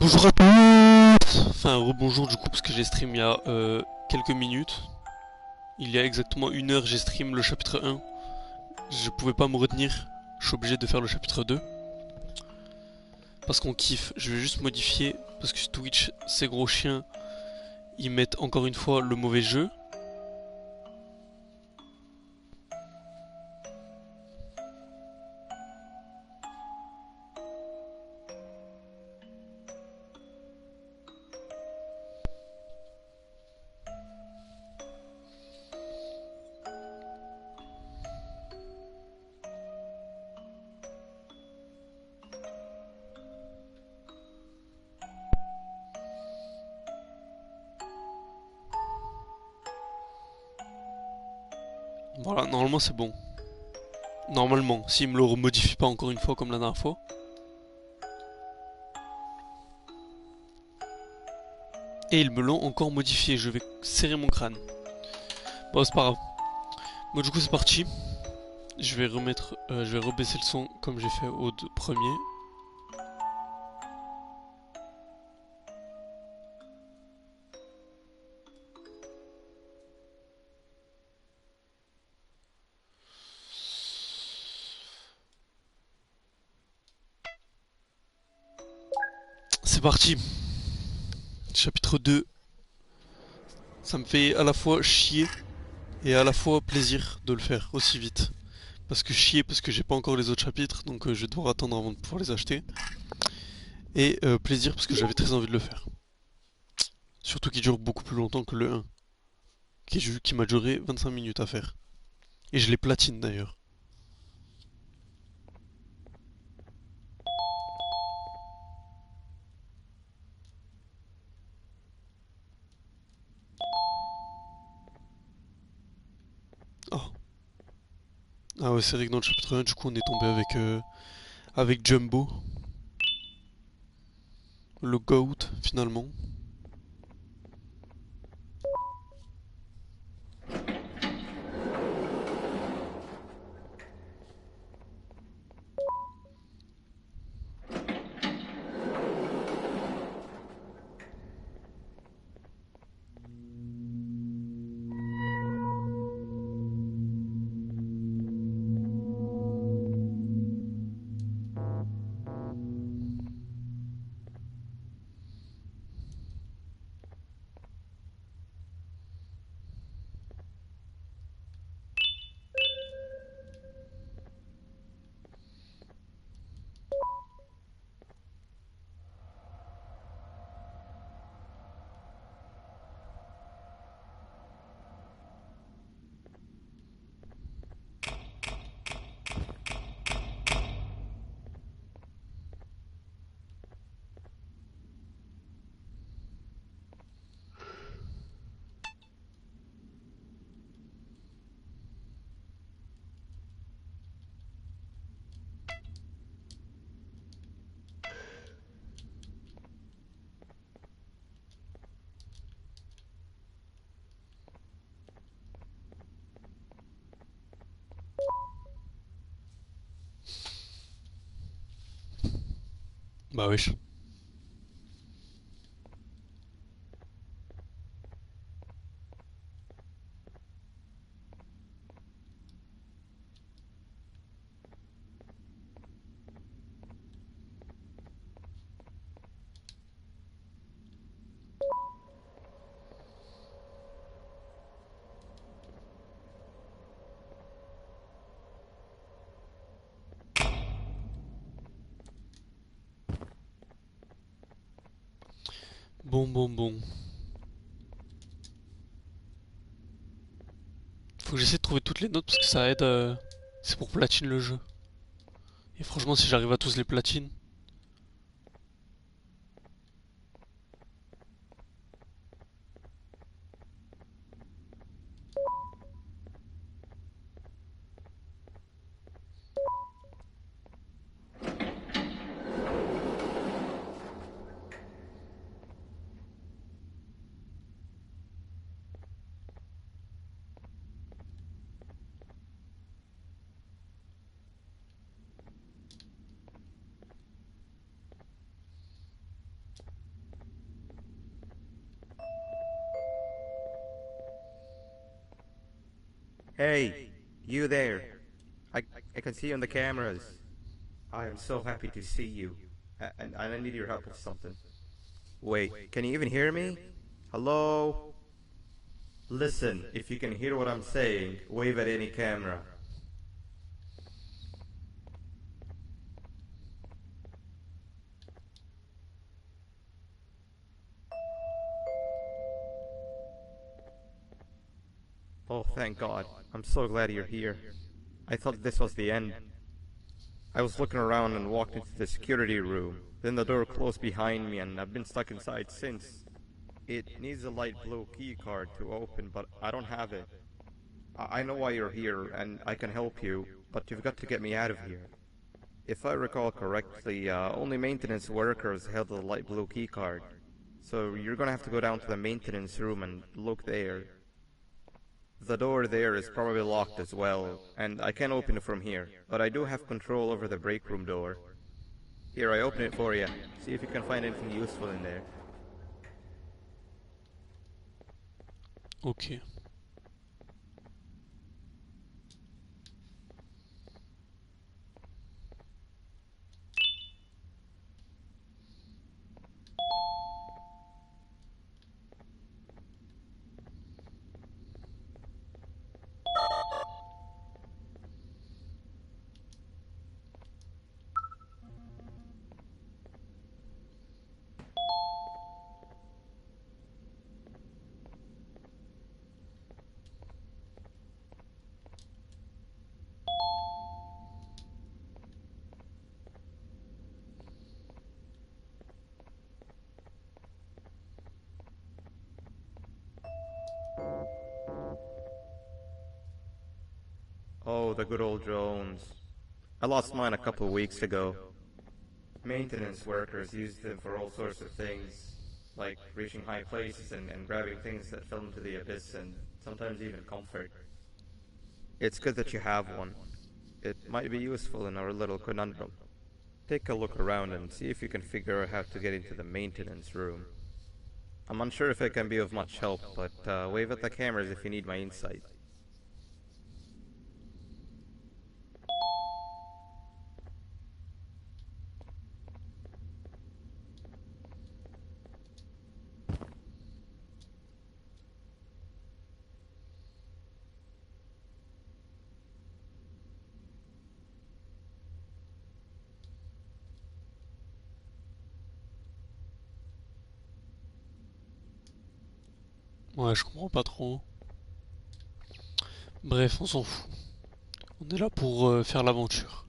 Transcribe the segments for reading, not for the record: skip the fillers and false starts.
Bonjour à tous. Enfin, rebonjour du coup parce que j'ai stream il y a quelques minutes. Il y a exactement une heure j'ai stream le chapitre 1. Je pouvais pas me retenir. Je suis obligé de faire le chapitre 2. Parce qu'on kiffe. Je vais juste modifier. Parce que sur Twitch, ces gros chiens, ils mettent encore une fois le mauvais jeu. Voilà, normalement c'est bon. Normalement, s'il me le remodifie pas encore une fois comme la dernière fois. Et ils me l'ont encore modifié, je vais serrer mon crâne. Bon, c'est pas grave. Bon, du coup, c'est parti. Je vais rebaisser le son comme j'ai fait au premier. C'est parti. Chapitre 2. Ça me fait à la fois chier et à la fois plaisir de le faire aussi vite. Parce que chier parce que j'ai pas encore les autres chapitres, donc je vais devoir attendre avant de pouvoir les acheter. Et plaisir parce que j'avais très envie de le faire. Surtout qu'il dure beaucoup plus longtemps que le 1, qui m'a duré 25 minutes à faire. Et je les platine d'ailleurs. Oh. Ah ouais, c'est vrai que dans le chapitre 1, du coup, on est tombé avec Jumbo, le GOAT finalement. Bah wesh. Bon. Faut que j'essaie de trouver toutes les notes parce que ça aide. C'est pour platine le jeu. Et franchement, si j'arrive à tous les platines. Hey, you there. I, I can see you on the cameras. I am so happy to see you. And I need your help with something. Wait, can you even hear me? Hello? Listen, if you can hear what I'm saying, wave at any camera. Oh, thank God. I'm so glad you're here. I thought this was the end. I was looking around and walked into the security room. Then the door closed behind me and I've been stuck inside since. It needs a light blue key card to open, but I don't have it. I know why you're here and I can help you, but you've got to get me out of here. If I recall correctly, only maintenance workers held the light blue key card. So you're gonna have to go down to the maintenance room and look there. The door there is probably locked as well, and I can't open it from here, but I do have control over the break room door. Here, I open it for you. See if you can find anything useful in there. Ok. Oh, the good old drones. I lost mine a couple of weeks ago. Maintenance workers used them for all sorts of things, like reaching high places and grabbing things that fell into the abyss and sometimes even comfort. It's good that you have one. It might be useful in our little conundrum. Take a look around and see if you can figure out how to get into the maintenance room. I'm unsure if I can be of much help, but wave at the cameras if you need my insight. Ouais, je comprends pas trop. Bref, on s'en fout. On est là pour faire l'aventure.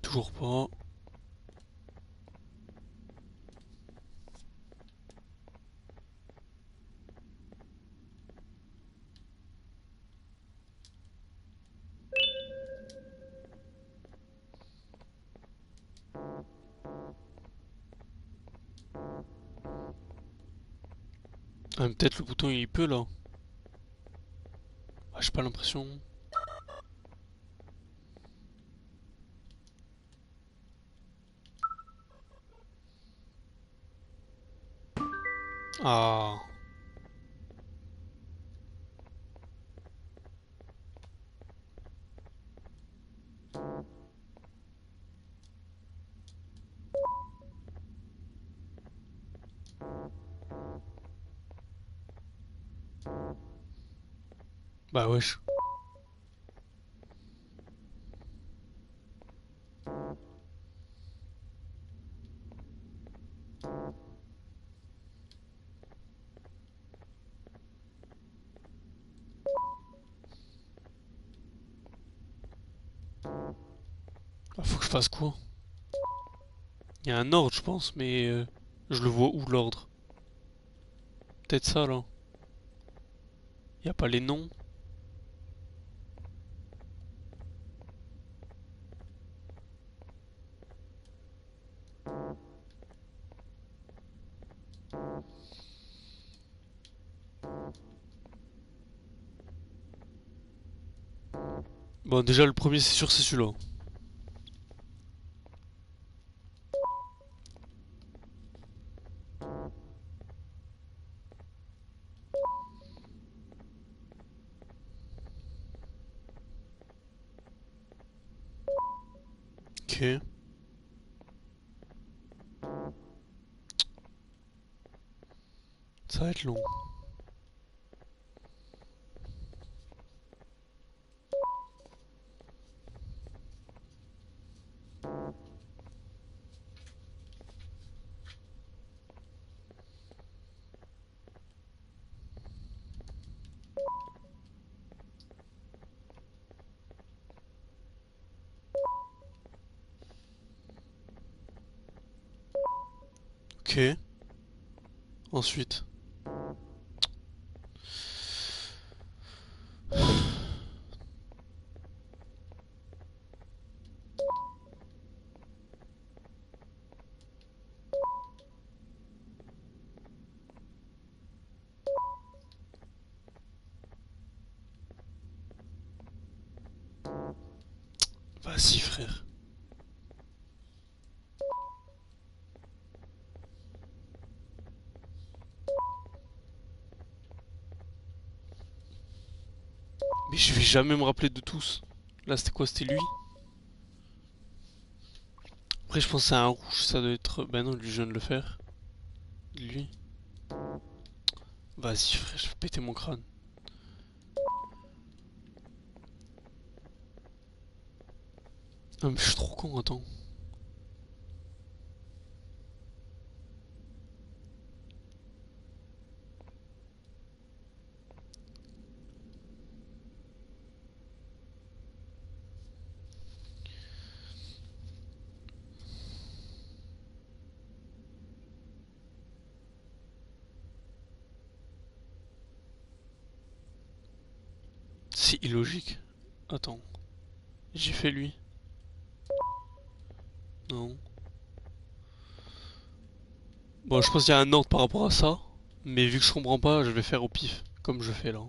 Toujours pas. Ah, peut-être le bouton il peut là. Ah, j'ai pas l'impression. Ah. Bah wesh. Bah, faut que je fasse quoi? Il y a un ordre, je pense, mais je le vois où l'ordre? Peut-être ça là. Y a pas les noms. Bon, déjà le premier, c'est sûr, c'est celui-là. Ok. Ça va être long. Ok. Ensuite. Vas-y, frère. Mais je vais jamais me rappeler de tous. Là, c'était quoi? C'était lui? Après, je pense à un rouge, ça doit être. Ben non, lui, je viens de le faire. Lui. Vas-y, frère, je vais péter mon crâne. Ah, mais je suis trop con, attends. C'est illogique. Attends. J'ai fait lui. Non. Bon, je pense qu'il y a un ordre par rapport à ça. Mais vu que je comprends pas, je vais faire au pif. Comme je fais là.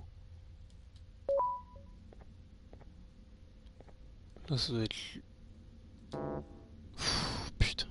Là, ça doit être lui. Pff, putain.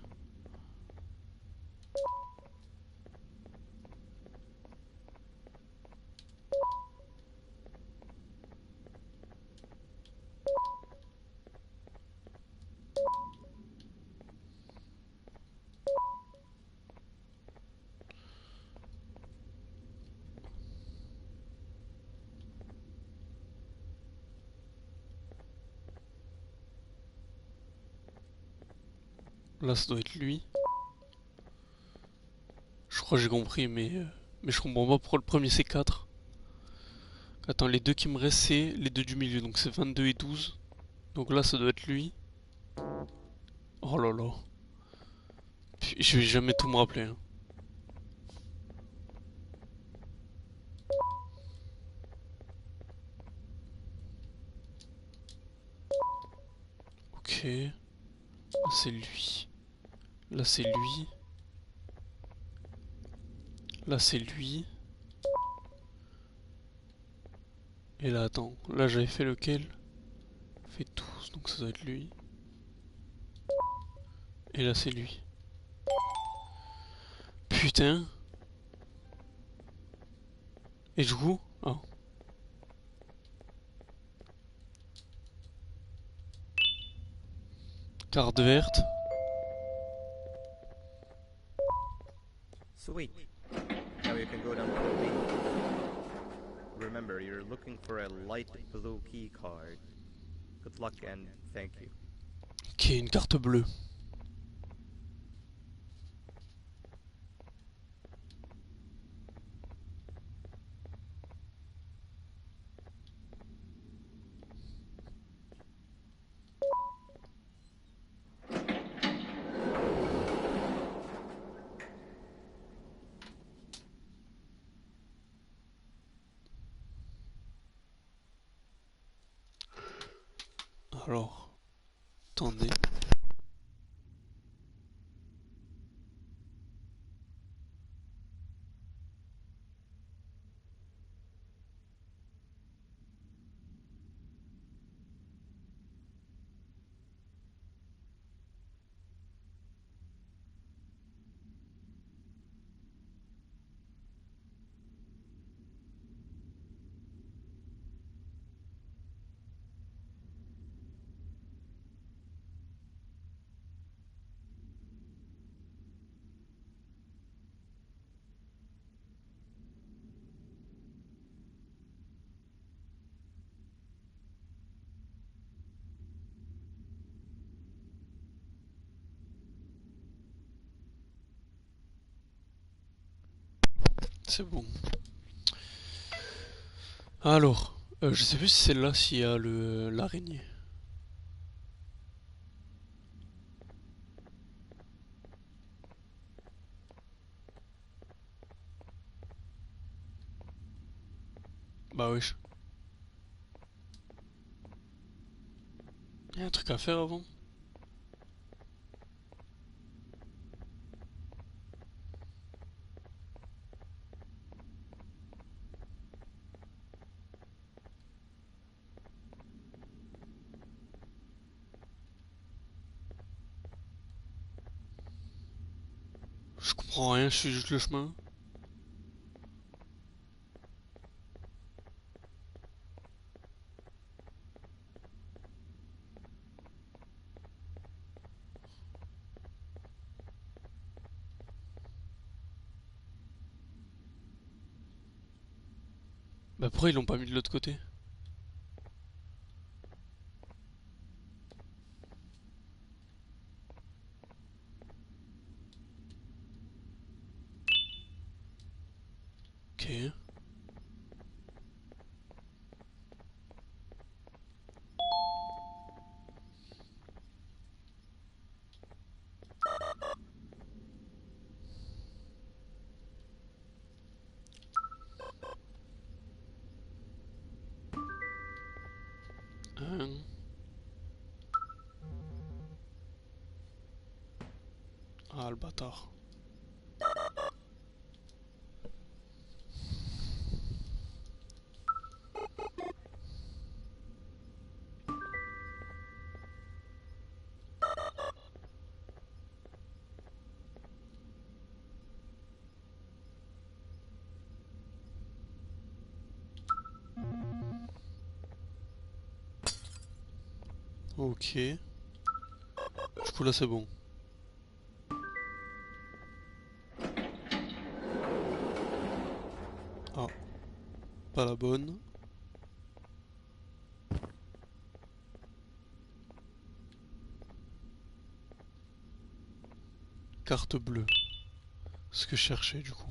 Là, ça doit être lui. Je crois que j'ai compris, mais je comprends pas pourquoi le premier c'est 4. Attends, les deux qui me restent, c'est les deux du milieu. Donc c'est 22 et 12. Donc là, ça doit être lui. Oh là là. Je vais jamais tout me rappeler, hein. Ok. Là, c'est lui. Là, c'est lui. Là, c'est lui. Et là, attends. Là, j'avais fait lequel? Fait tous, donc ça doit être lui. Et là, c'est lui. Putain. Et du coup? Ah. Carte verte. Sweet. Now you can go down to the main. Remember, you're looking for a light blue key card. Good luck and thank you. Ok, une carte bleue. Alors, attendez. c'est bon. Alors, je sais plus si c'est là s'il y a le l'araignée. Bah oui. Y a un truc à faire avant. Je comprends rien, je suis juste le chemin. Bah pourquoi ils l'ont pas mis de l'autre côté? Ok. Euh, Ah le bâtard. Ok. Du coup là c'est bon. Ah, pas la bonne. Carte bleue. Ce que je cherchais du coup.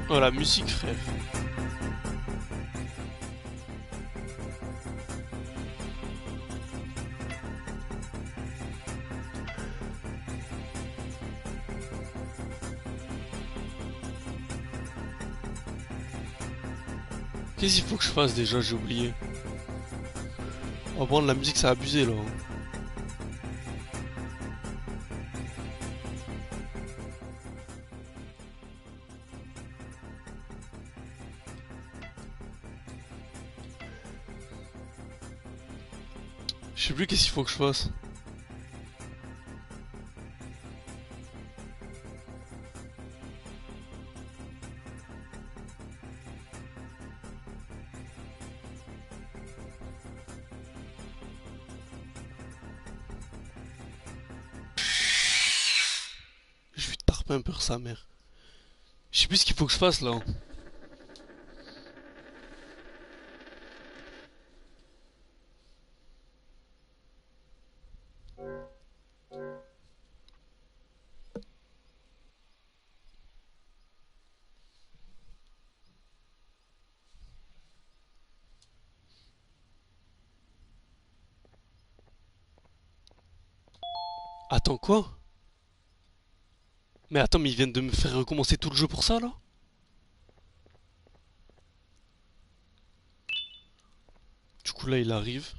Oh la musique frère. Qu'est-ce qu'il faut que je fasse déjà, j'ai oublié. On va prendre la musique, ça a abusé là, hein. Je sais plus qu'est-ce qu'il faut que je fasse. Je vais tarper un peu sa mère. Je sais plus ce qu'il faut que je fasse là, hein. Attends quoi? Mais attends, mais ils viennent de me faire recommencer tout le jeu pour ça là? Du coup coup là il arrive.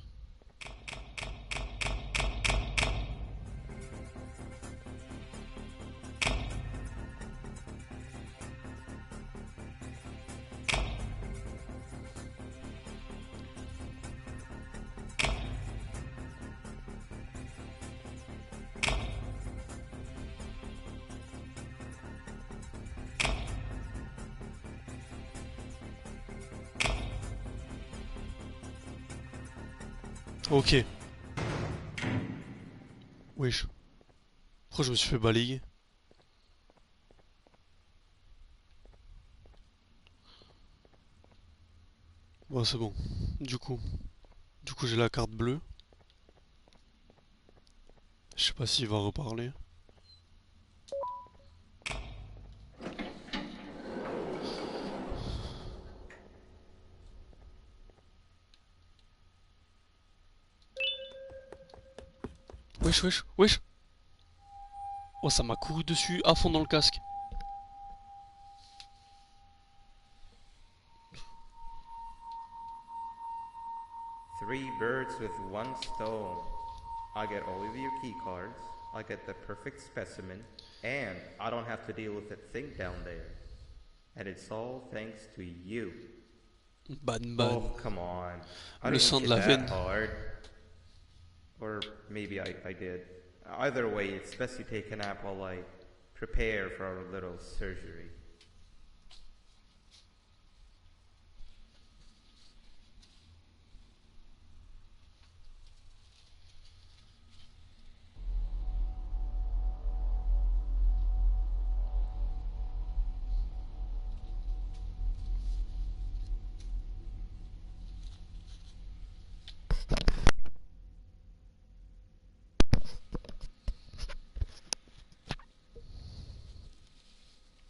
Ok. Wesh. Pourquoi je me suis fait balayer? Bon, c'est bon. Du coup. Du coup, j'ai la carte bleue. Je sais pas s'il va reparler. Wesh, wesh, wesh. Oh, ça m'a couru dessus à fond dans le casque. Three birds with one stone. I get all of your key cards, I get the perfect specimen, and I don't have to deal with that thing down there. And it's all thanks to you. Ban ban. Oh, come on. I Le didn't sang de hit la that veine. hard. Or maybe I did. Either way, it's best you take a nap while I prepare for our little surgery.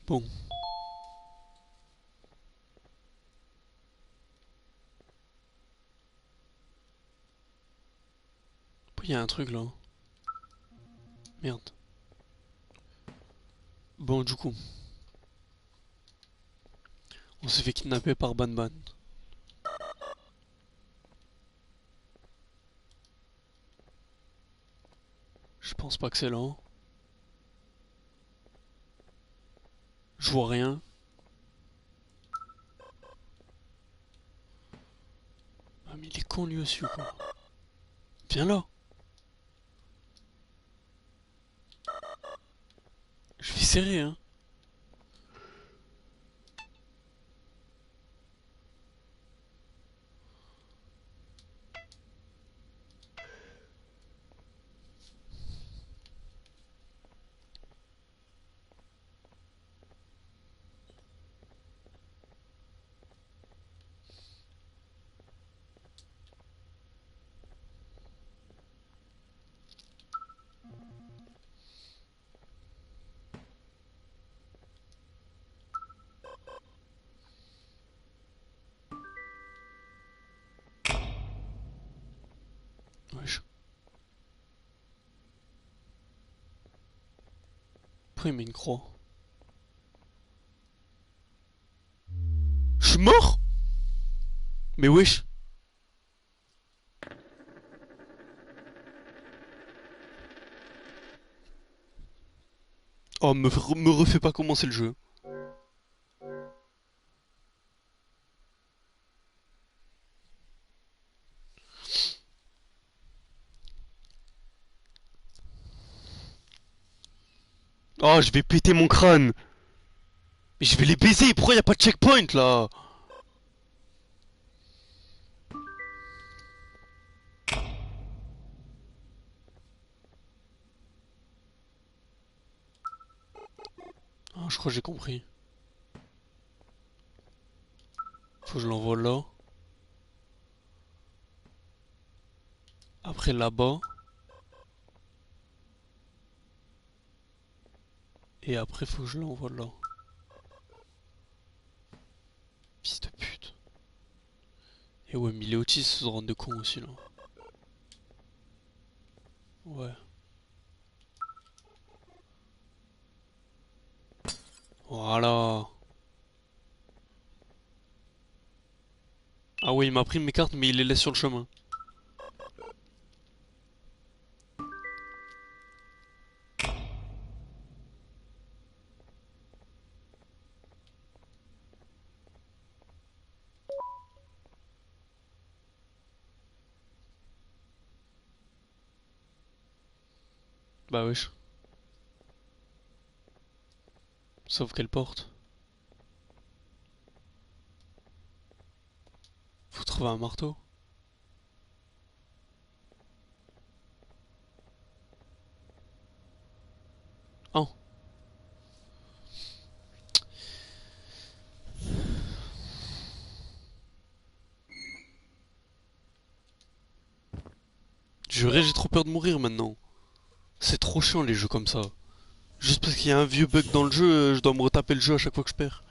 Bon. Il y a un truc là. Merde. Bon, du coup. On s'est fait kidnapper par Ban Ban. Je pense pas que c'est là. Je vois rien. Ah mais il est con lui aussi ou quoi? Viens là. Je vais serrer hein. Wesh. Pourquoi il met une croix? Je suis mort? Mais wesh. Oh me refais pas commencer le jeu. Oh je vais péter mon crâne. Mais je vais les baiser, pourquoi y a pas de checkpoint là? Ah je crois que j'ai compris. Faut que je l'envoie là. Après là-bas. Et après faut que je l'envoie là. Fils de pute. Et ouais mais il est autiste ce rend de con aussi là. Ouais. Voilà. Ah ouais, il m'a pris mes cartes, mais il les laisse sur le chemin. Bah wesh. Sauf quelle porte. Faut trouver un marteau. Oh. Juré, j'ai trop peur de mourir maintenant. C'est trop chiant les jeux comme ça. Juste parce qu'il y a un vieux bug dans le jeu, je dois me retaper le jeu à chaque fois que je perds.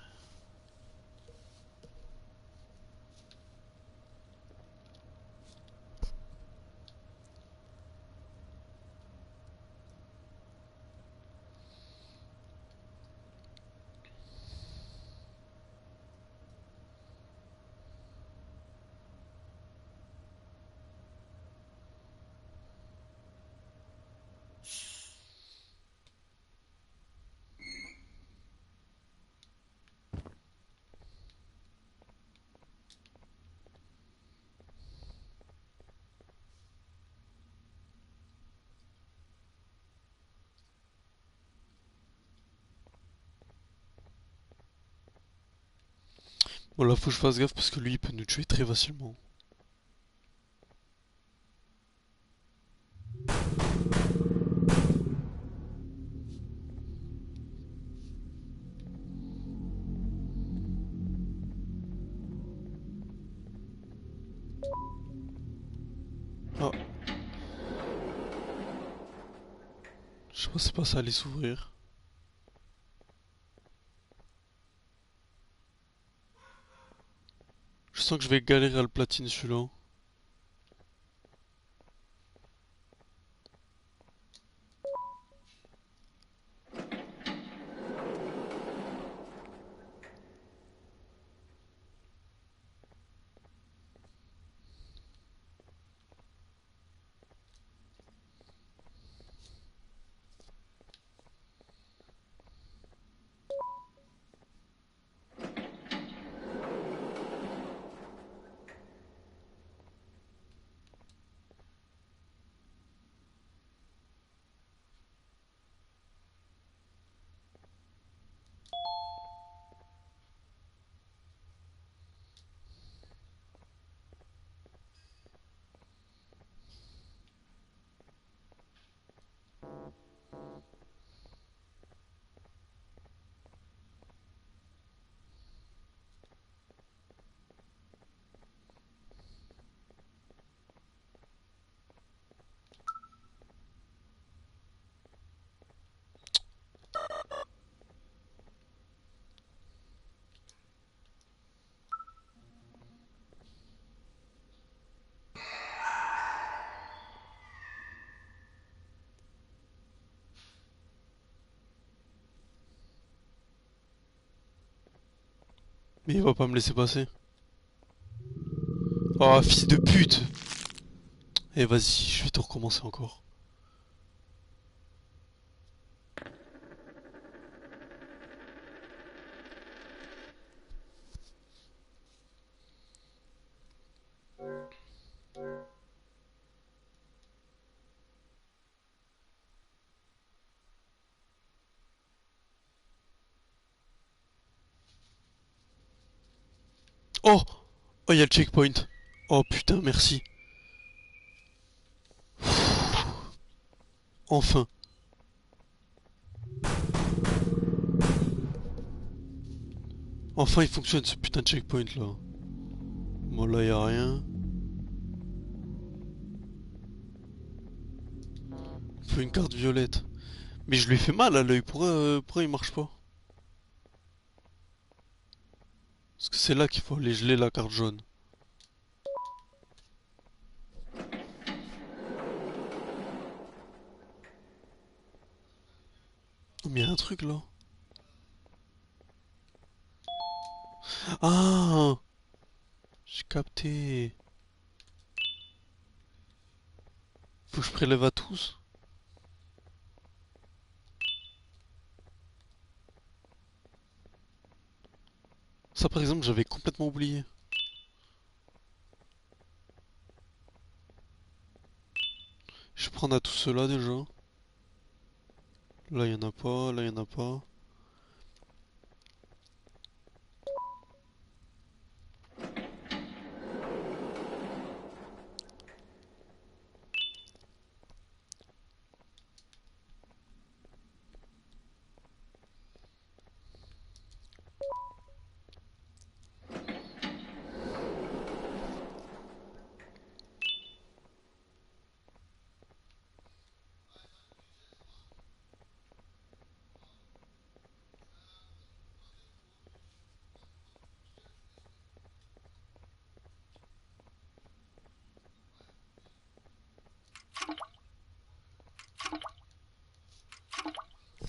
Bon là faut que je fasse gaffe parce que lui il peut nous tuer très facilement. Ah, je pensais pas ça allait s'ouvrir. Je sens que je vais galérer à le platiner celui-là. Mais il va pas me laisser passer. Oh fils de pute. Eh vas-y, je vais tout recommencer encore. Oh. Oh il y a le checkpoint. Oh putain merci. Enfin. Enfin il fonctionne ce putain de checkpoint là. Bon là y a rien. Faut une carte violette. Mais je lui ai fait mal à l'œil, pourquoi il marche pas? Parce que c'est là qu'il faut aller geler la carte jaune. Oh, mais y a un truc là. Ah! J'ai capté. Faut que je prélève à tous. Ça par exemple j'avais complètement oublié. Je vais prendre à tous ceux-là déjà. Là y en a pas, là y en a pas.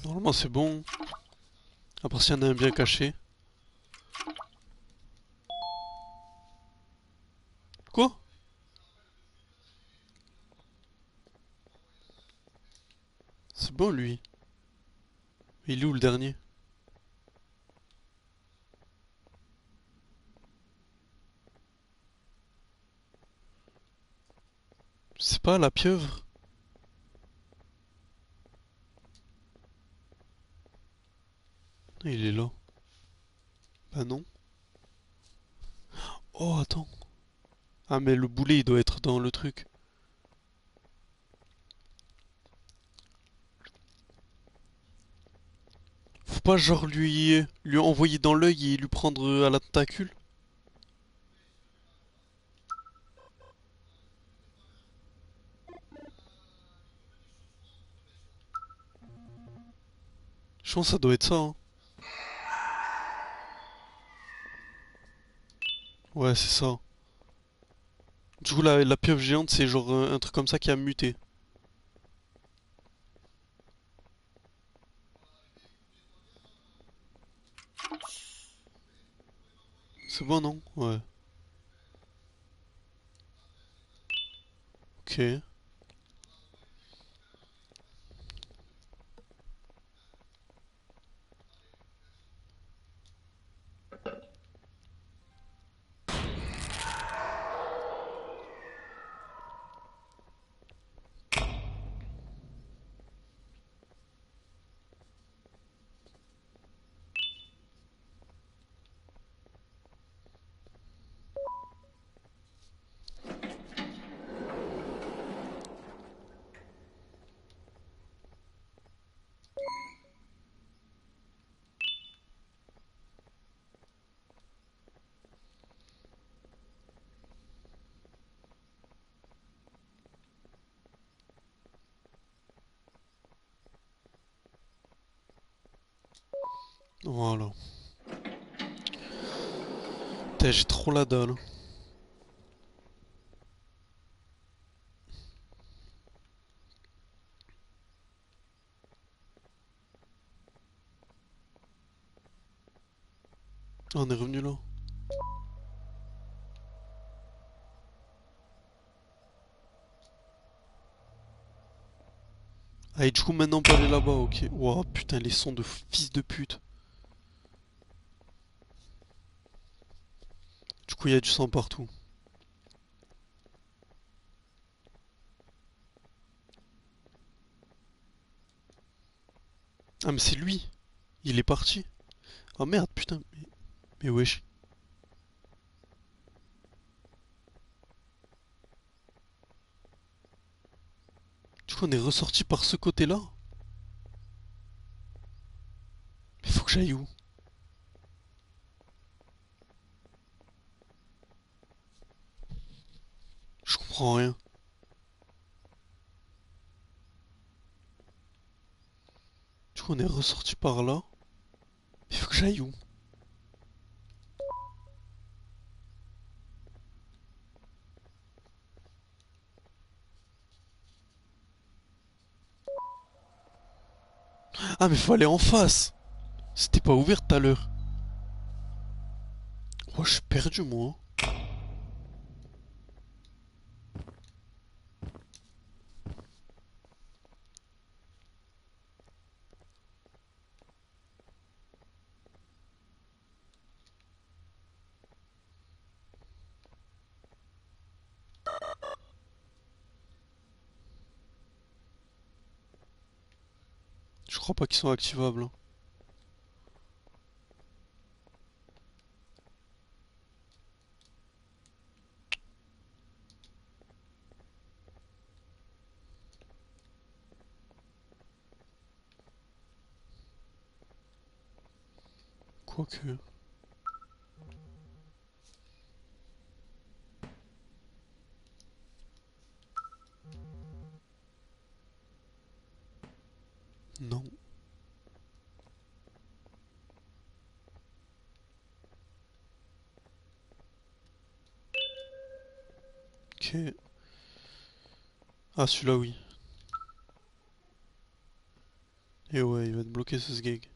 Normalement c'est bon. À part s'il y en a un bien caché. Quoi? C'est bon lui. Il est où le dernier? C'est pas la pieuvre? Il est là. Bah non. Oh attends. Ah mais le boulet il doit être dans le truc. Faut pas genre lui envoyer dans l'œil et lui prendre à la tentacule? Je pense que ça doit être ça, hein. Ouais, c'est ça. Du coup, la pieuvre géante, c'est genre un truc comme ça qui a muté. C'est bon, non? Ouais. Ok. Voilà. Putain, j'ai trop la dalle. Ah, on est revenu là. Ah, et du coup, maintenant on peut aller là-bas, ok. Ouah, putain, les sons de fils de pute. Du coup, il y a du sang partout. Ah, mais c'est lui. Il est parti. Oh merde, putain. Mais wesh. Du coup, on est ressorti par ce côté-là. Mais faut que j'aille où? Je comprends rien. Du coup, on est ressorti par là. Il faut que j'aille où? Ah, mais faut aller en face. C'était pas ouvert tout à l'heure. Oh, je suis perdu, moi. crois pas qu'ils sont activables, hein. Quoique. Non. Ok. Ah, celui-là, oui. Et ouais, il va te bloquer ce sgeg.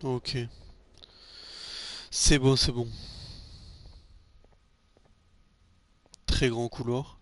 Ok. C'est bon, c'est bon. Très grand couloir.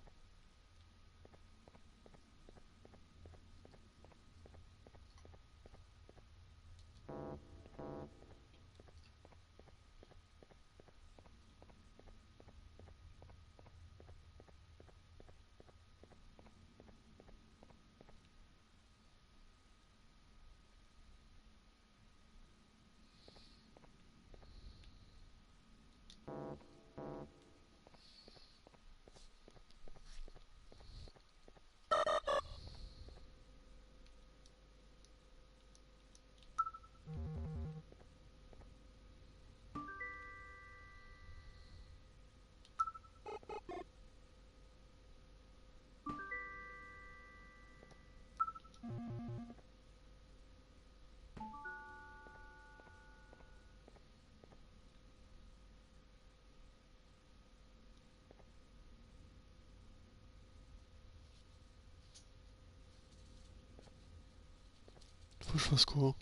Faut que je fasse quoi?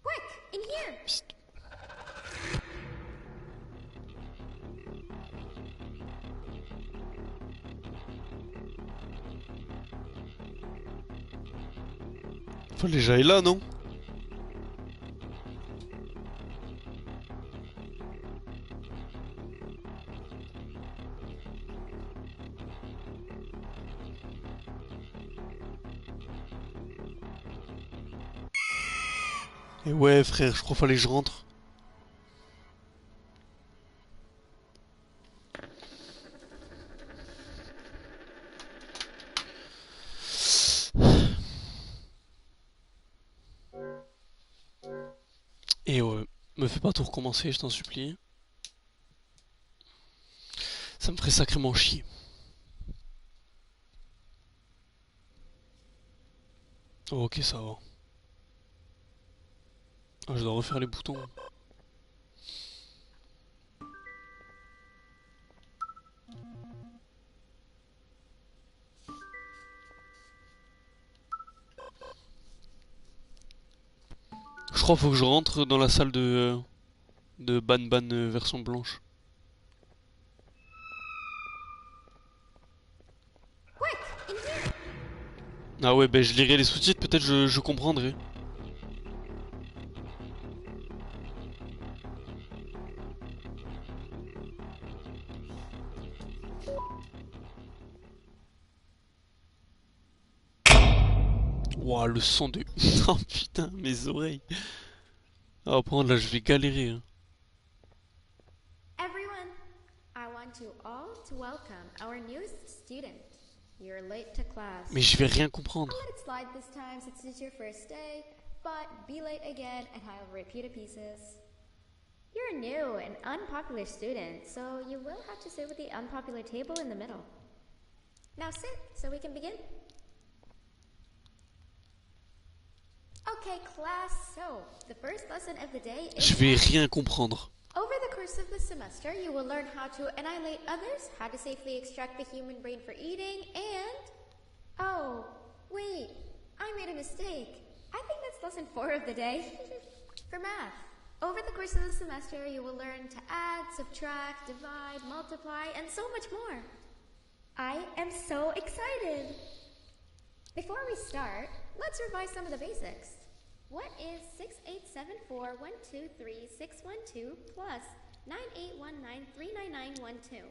Quick, in here! Psst. Fallait que j'aille là, non? Et ouais, frère, je crois fallait que je rentre. Et ouais, me fais pas tout recommencer, je t'en supplie. Ça me ferait sacrément chier. Oh, ok, ça va. Ah, je dois refaire les boutons. Je crois qu'il faut que je rentre dans la salle de Ban Ban version blanche. Quick, in here! Ah ouais, ben je lirai les sous-titres, peut-être je comprendrai. Ouah, le son de... Oh putain, mes oreilles. Ah, par contre, là, je vais galérer, hein. Everyone, I want you all to welcome our newest student. You're late to class. Mais je vais rien comprendre. I'll let it slide this time since it's your first day, but be late again and I'll rip you to pieces. You're a new and unpopular student, so you will have to sit with the unpopular table in the middle. Now sit, so we can begin. Okay, class, so the first lesson of the day Je is... vais rien comprendre. Over the course of the semester, you will learn how to annihilate others, how to safely extract the human brain for eating, and... Oh, wait, I made a mistake. I think that's lesson 4 of the day. For math. Over the course of the semester, you will learn to add, subtract, divide, multiply, and so much more. I am so excited! Before we start, let's revise some of the basics. What is 6874123612 plus 9819399912?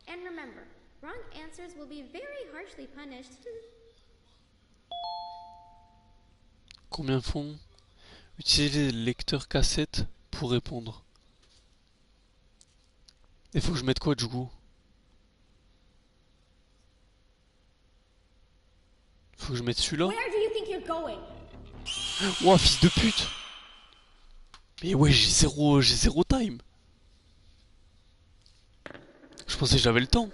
And remember, wrong answers will be very harshly punished. Combien font utiliser le lecteur cassette pour répondre? Il faut que je mette quoi du coup? Faut que je mette celui-là? Where do you think you're going? Ouah, fils de pute! Mais ouais, j'ai zéro time. Je pensais que j'avais le temps.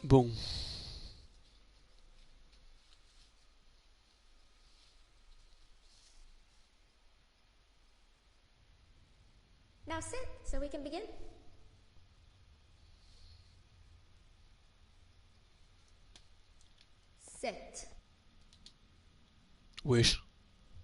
Bon. Now sit, so we can begin. Sit. Wesh.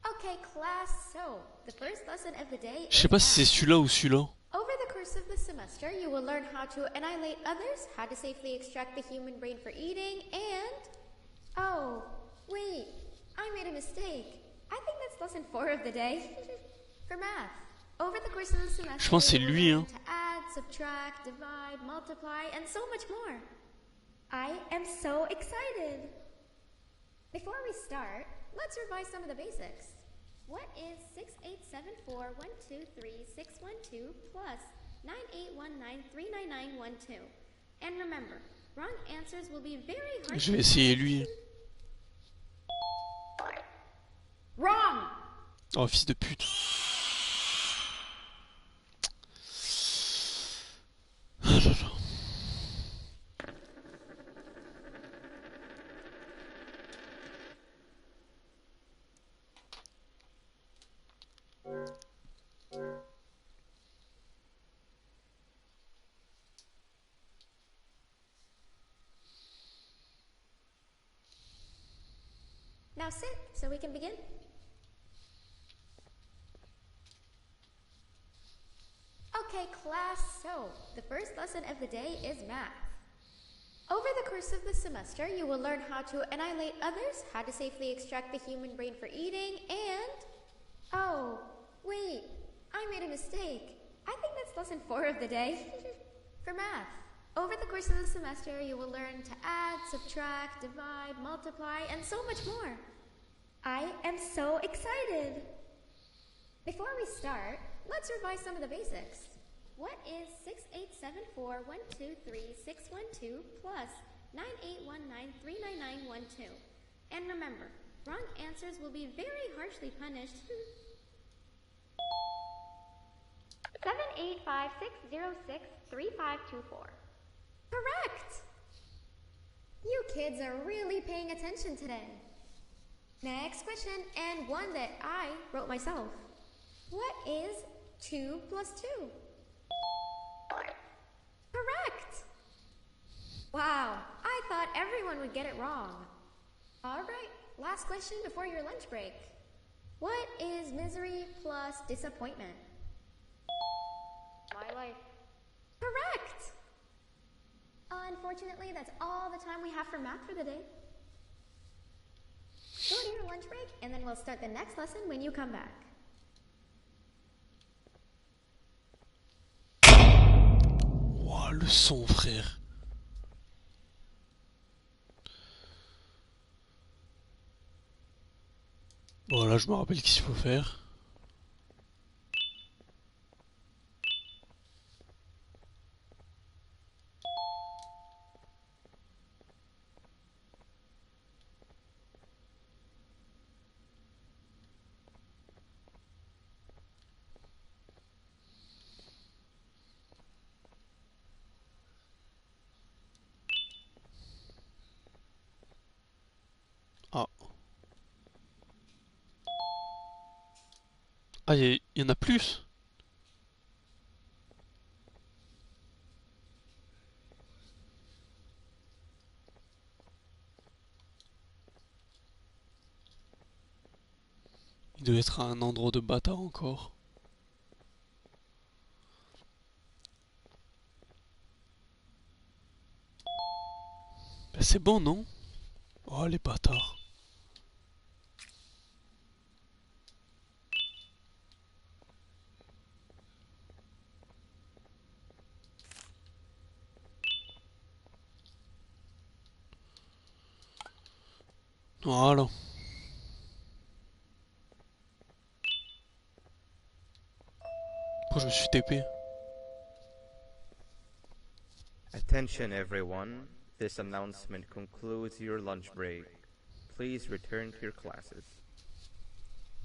Okay, class, so the first lesson of the day Je sais is pas si c'est math. celui-là ou celui-là. Over the course of the semester, you will learn how to annihilate others, how to safely extract the human brain for eating, and... Oh, wait, I made a mistake. I think that's lesson 4 of the day. For math. Over the course of the semester, Je pense que c'est you will lui, learn hein. to add, subtract, divide, multiply, and so much more. I am so excited. Before we start, let's revise some of the basics. What is 6874123612 plus 9819399912? And remember, wrong answers will be very hard. Je vais essayer lui. Wrong! Oh, fils de pute. Ah là là. Now sit, so we can begin. Okay, class, so the first lesson of the day is math. Over the course of the semester, you will learn how to annihilate others, how to safely extract the human brain for eating, and... Oh, wait, I made a mistake. I think that's lesson 4 of the day. For math. Over the course of the semester, you will learn to add, subtract, divide, multiply, and so much more. I am so excited! Before we start, let's revise some of the basics. What is 6874123612 plus 9819399912? And remember, wrong answers will be very harshly punished. 785-606-3524. Correct! You kids are really paying attention today. Next question, and one that I wrote myself. What is 2 plus 2? Correct! Wow, I thought everyone would get it wrong. Alright, last question before your lunch break. What is misery plus disappointment? My life. Correct! Unfortunately, that's all the time we have for math for the day. Go to your lunch break, and then we'll start the next lesson when you come back. Oh Ah, le son, frère. Voilà, je me rappelle qu'est-ce qu'il faut faire. Ah. Ah, y en a plus? Il doit être à un endroit de bâtard encore. Ben c'est bon, non? Oh, les bâtards. Voilà. Pourquoi je me suis TP? Attention everyone, this announcement concludes your lunch break. Please return to your classes.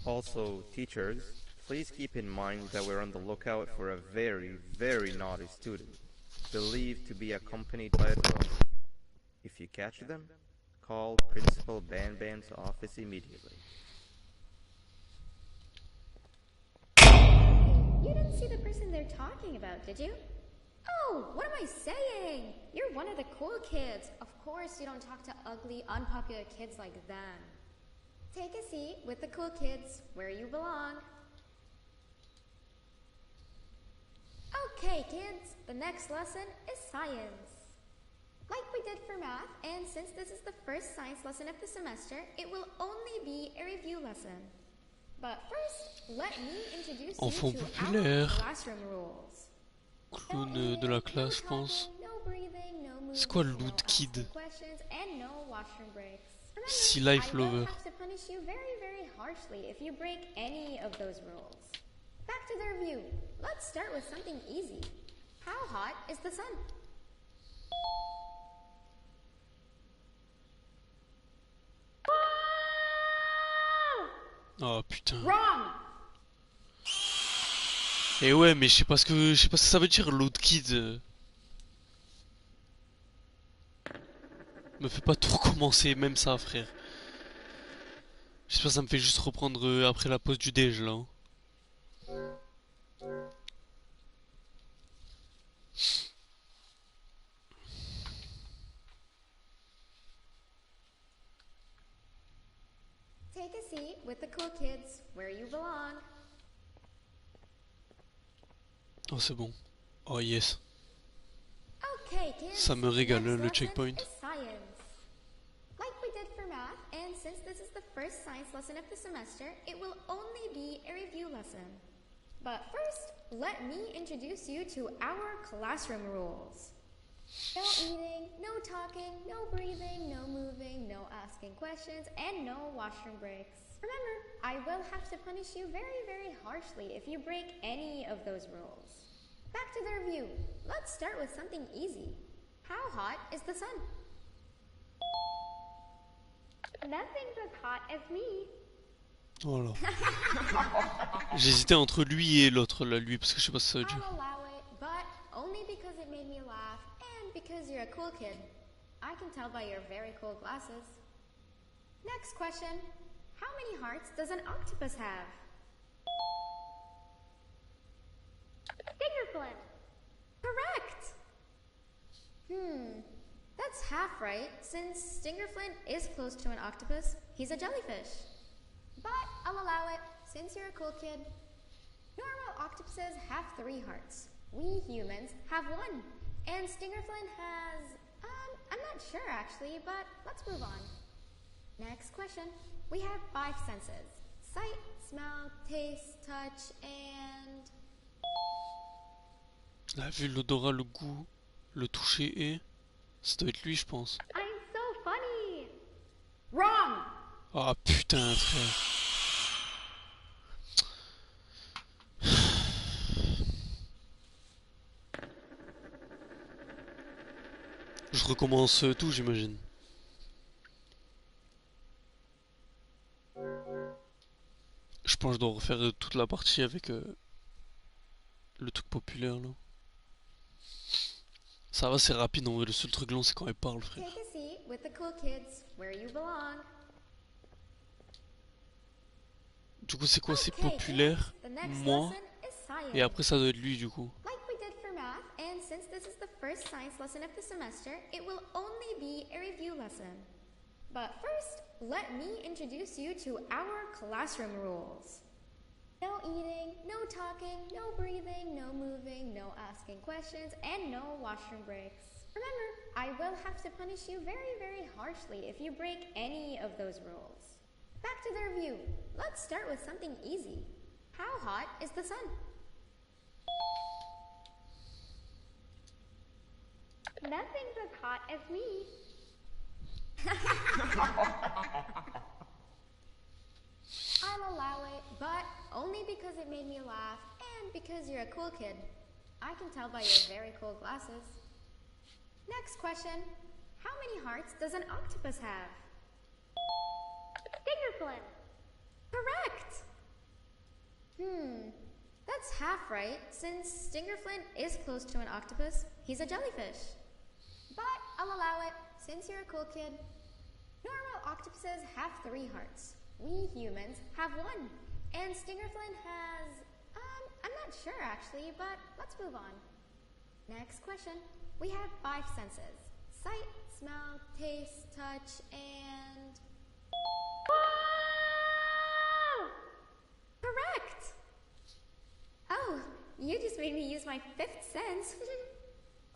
Also, teachers, please keep in mind that we're on the lookout for a very, very naughty student, believed to be accompanied by a dog. If you catch them, call Principal Banban's office immediately. You didn't see the person they're talking about, did you? Oh, what am I saying? You're one of the cool kids. Of course you don't talk to ugly, unpopular kids like them. Take a seat with the cool kids, where you belong. Okay, kids, the next lesson is science. Like we did for math, and since this is the first science lesson of the semester, it will only be a review lesson. But first, let me introduce you Enfant to our populaire. classroom rules. Clown de la classe, je pense. C'est quoi le Loot Kid? Sea Life Lover. Have to punish you very, very harshly if you break any of those rules. Back to the review. Let's start with something easy. How hot is the sun? Oh putain. Wrong. Et ouais, mais je sais pas ce que ça veut dire Loot Kid. Me fais pas tout recommencer, même ça, frère. J'espère que ça me fait juste reprendre après la pause du déj là. Take a seat with the cool kids, where you belong. Oh, c'est bon. Oh yes. Okay, kids. Ça me régale, Next le lesson checkpoint. is science. Like we did for math, and since this is the first science lesson of the semester, it will only be a review lesson. But first, let me introduce you to our classroom rules. No eating, no talking, no breathing, no moving, no asking questions, and no washroom breaks. Remember, I will have to punish you very, very harshly if you break any of those rules. Back to the review. Let's start with something easy. How hot is the sun? Nothing's as hot as me. Voilà. J'hésitais entre lui et l'autre là, lui, parce que je sais pas si ça veut I'll dire. allow it, but only because it made me laugh and because you're a cool kid. I can tell by your very cool glasses. Next question. How many hearts does an octopus have? Fingerflint. Correct. That's half right, since Stingerflint is close to an octopus. He's a jellyfish. But I'll allow it, since you're a cool kid. Normal octopuses have 3 hearts. We humans have 1. And Stingerflint has... I'm not sure actually, but let's move on. Next question. We have 5 senses. Sight, smell, taste, touch, and... La vue, l'odorat, le goût. Le toucher et... Ça doit être lui, je pense. I'm so funny. Wrong. Ah putain, frère. Je recommence tout, j'imagine. Je pense que je dois refaire toute la partie avec le truc populaire là. Ça va, c'est rapide en vrai. Le seul truc long, c'est quand elle parle, frère. Take a seat with the cool kids, where you belong. Du coup, c'est quoi? C'est Okay, populaire, kids, the next moi, lesson is science. et après ça doit être lui du coup. Like we did for math, and since this is the first science lesson of the semester, it will only be a review lesson. But first, let me introduce you to our classroom rules. No eating, no talking, no breathing, no moving, no asking questions, and no washroom breaks. Remember, I will have to punish you very, very harshly if you break any of those rules. Back to the review. Let's start with something easy. How hot is the sun? Nothing's as hot as me. I'll allow it, but only because it made me laugh and because you're a cool kid. I can tell by your very cool glasses. Next question. How many hearts does an octopus have? Stingerflint. Correct. That's half right, since Stingerflint is close to an octopus. He's a jellyfish. But I'll allow it, since you're a cool kid. Normal octopuses have 3 hearts. We humans have 1. And Stingerflint has... I'm not sure actually, but let's move on. Next question. We have 5 senses. Sight, smell, taste, touch, and... Whoa! Correct! Oh, you just made me use my 5th sense.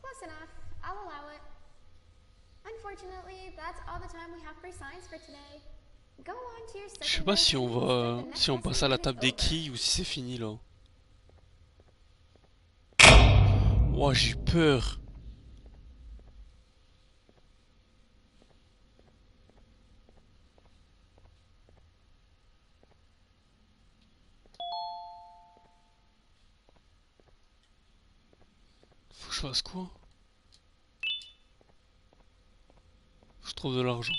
Close enough. I'll allow it. Unfortunately, that's all the time we have for science for today. Go on to your Je sais pas si on va, si on passe à la table des quilles ou si c'est fini là. Ouah, j'ai peur. Faut que je fasse quoi? Faut que je trouve de l'argent.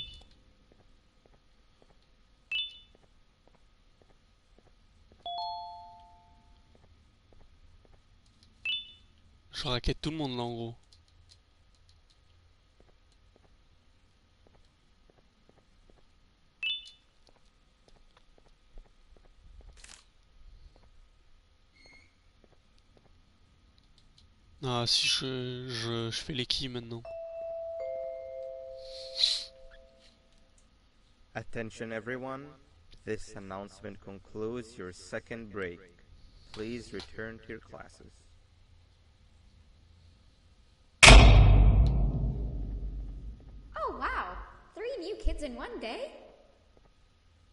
Je raquette tout le monde là en gros. Ah si je fais les quilles maintenant. Attention everyone, this announcement concludes your second break. Please return to your classes. Oh wow! 3 new kids in one day?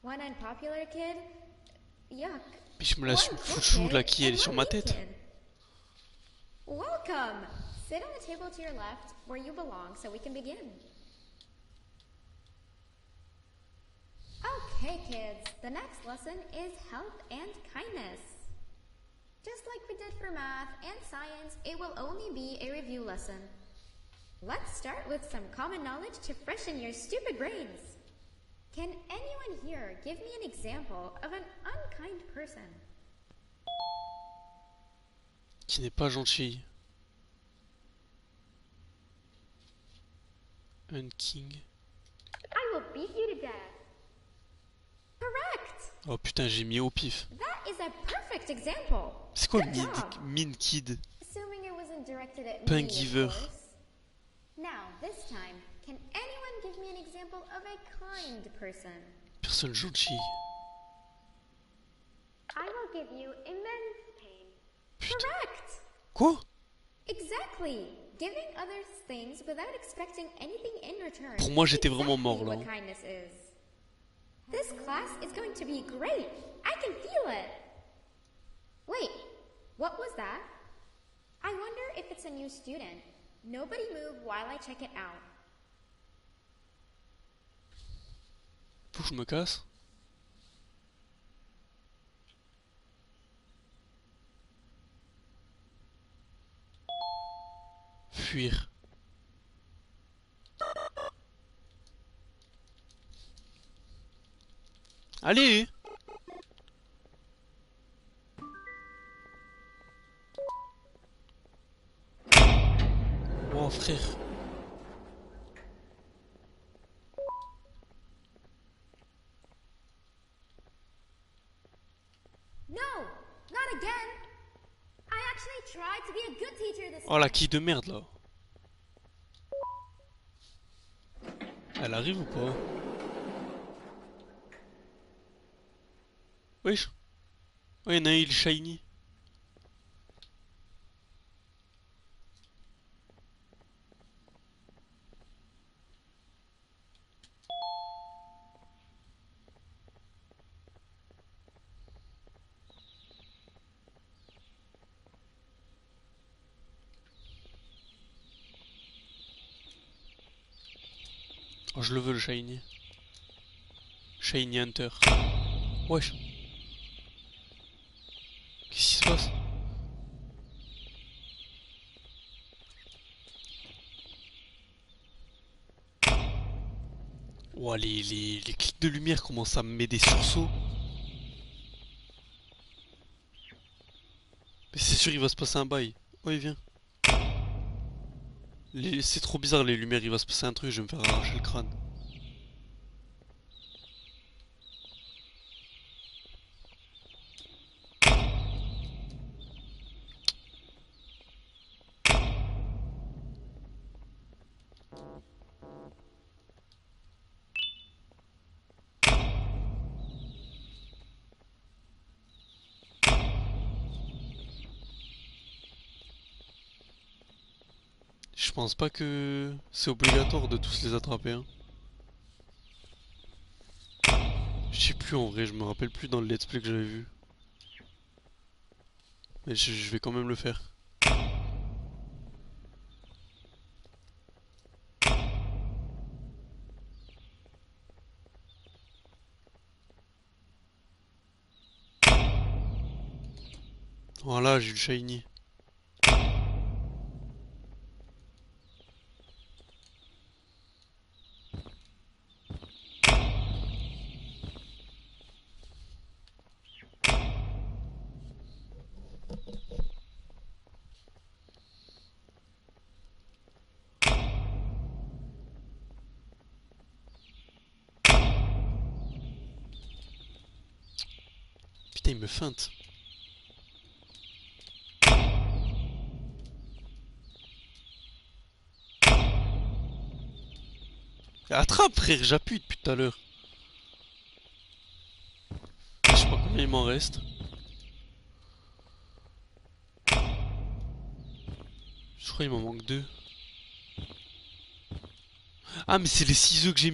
One unpopular kid? Yuck. Puis je me la suis One cool foutu kid la quille, elle and est sur one ma new tête. kid. Welcome! Sit on the table to your left, where you belong, so we can begin. Okay, kids, the next lesson is health and kindness. Just like we did for math and science, it will only be a review lesson. Let's start with some common knowledge to freshen your stupid brains. Can anyone here give me an example of an unkind person? Qui n'est pas gentille. Un king. I will beat you to death. Correct! Oh putain, j'ai mis au pif. That is a perfect example. C'est quoi Good job. Mean Kid? Assuming it wasn't directed at Pas me, un of giver. course. Now, this time, can anyone give me an example of a kind person? Personne gentille. I will give you immense pain. Putain. Correct! Quoi? Exactly. Giving others things without expecting anything in return. Pour moi, j'étais is vraiment exactly mort, là. what kindness is. This class is going to be great. I can feel it. Wait, what was that? I wonder if it's a new student. Nobody move while I check it out. Faut que je me casse. Fuir. Allez! Oh frère. No, not again. I actually tried to be a good teacher this Oh la time. quille de merde là. Elle arrive ou pas? Wesh. Oh y'en a un il est shiny. Oh je le veux le shiny. Shiny Hunter. Wesh. Qu'est-ce qui se passe? Oh les clics de lumière commencent à me mettre des sursauts. Mais c'est sûr il va se passer un bail. Oh il vient. C'est trop bizarre les lumières, il va se passer un truc, je vais me faire arracher le crâne. Je pense pas que c'est obligatoire de tous les attraper, hein. Je sais plus en vrai, je me rappelle plus dans le let's play que j'avais vu. Mais je vais quand même le faire. Voilà, j'ai eu le shiny. Putain, il me feinte. Attrape frère, j'appuie depuis tout à l'heure. Je sais pas combien il m'en reste. Je crois qu'il m'en manque deux. Ah mais c'est les 6 œufs que j'ai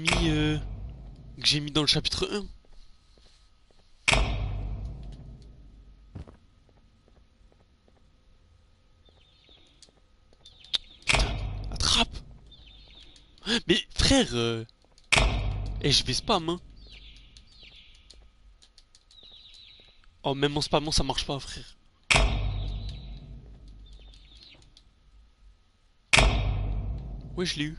mis dans le chapitre 1. Attrape. Mais frère eh, je vais spam hein. Oh même en spammant ça marche pas frère. Ouais je l'ai eu.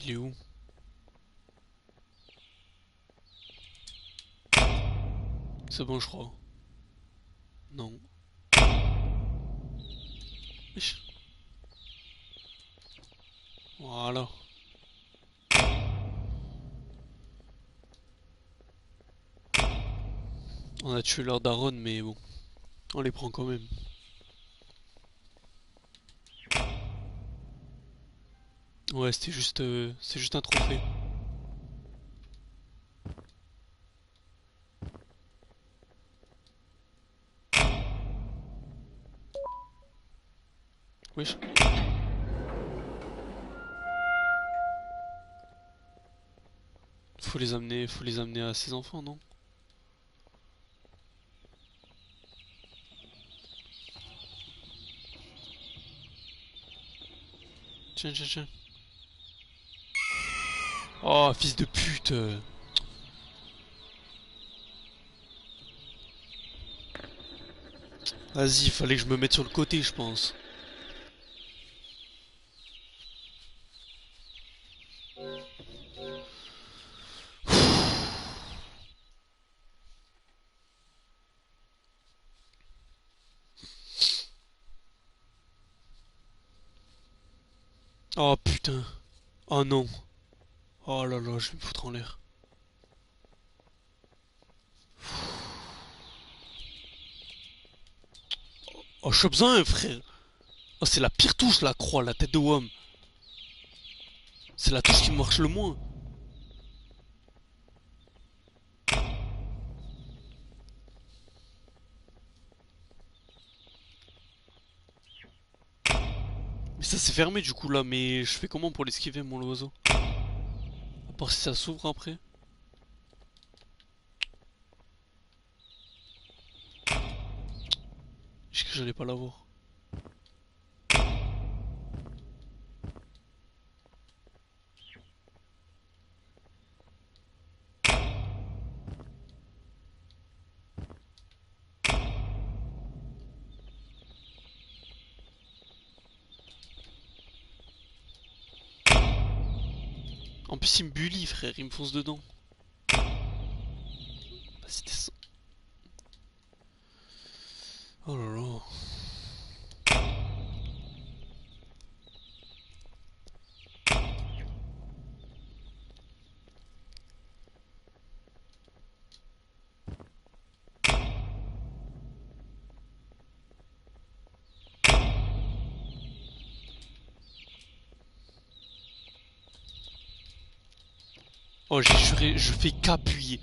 Il est où? C'est bon je crois. Non. Wesh. Voilà. On a tué leur daronne mais bon. On les prend quand même. Ouais c'est juste un trophée. Wesh. Faut les amener à ses enfants, non? Tiens, tiens, tiens. Oh, fils de pute. Vas-y, fallait que je me mette sur le côté, je pense. Oh putain. Oh non. Oh là là, je vais me foutre en l'air. Oh, je suis besoin, frère. Oh, c'est la pire touche, la croix, la tête de Wom. C'est la touche qui marche le moins. Mais ça s'est fermé du coup là, mais je fais comment pour l'esquiver, mon oiseau? À part si ça s'ouvre après. Je que j'allais pas l'avoir. En plus, il me bully, frère, il me fonce dedans. Bah, c'était ça. Oh là là. Oh, j'ai juré, je fais qu'appuyer.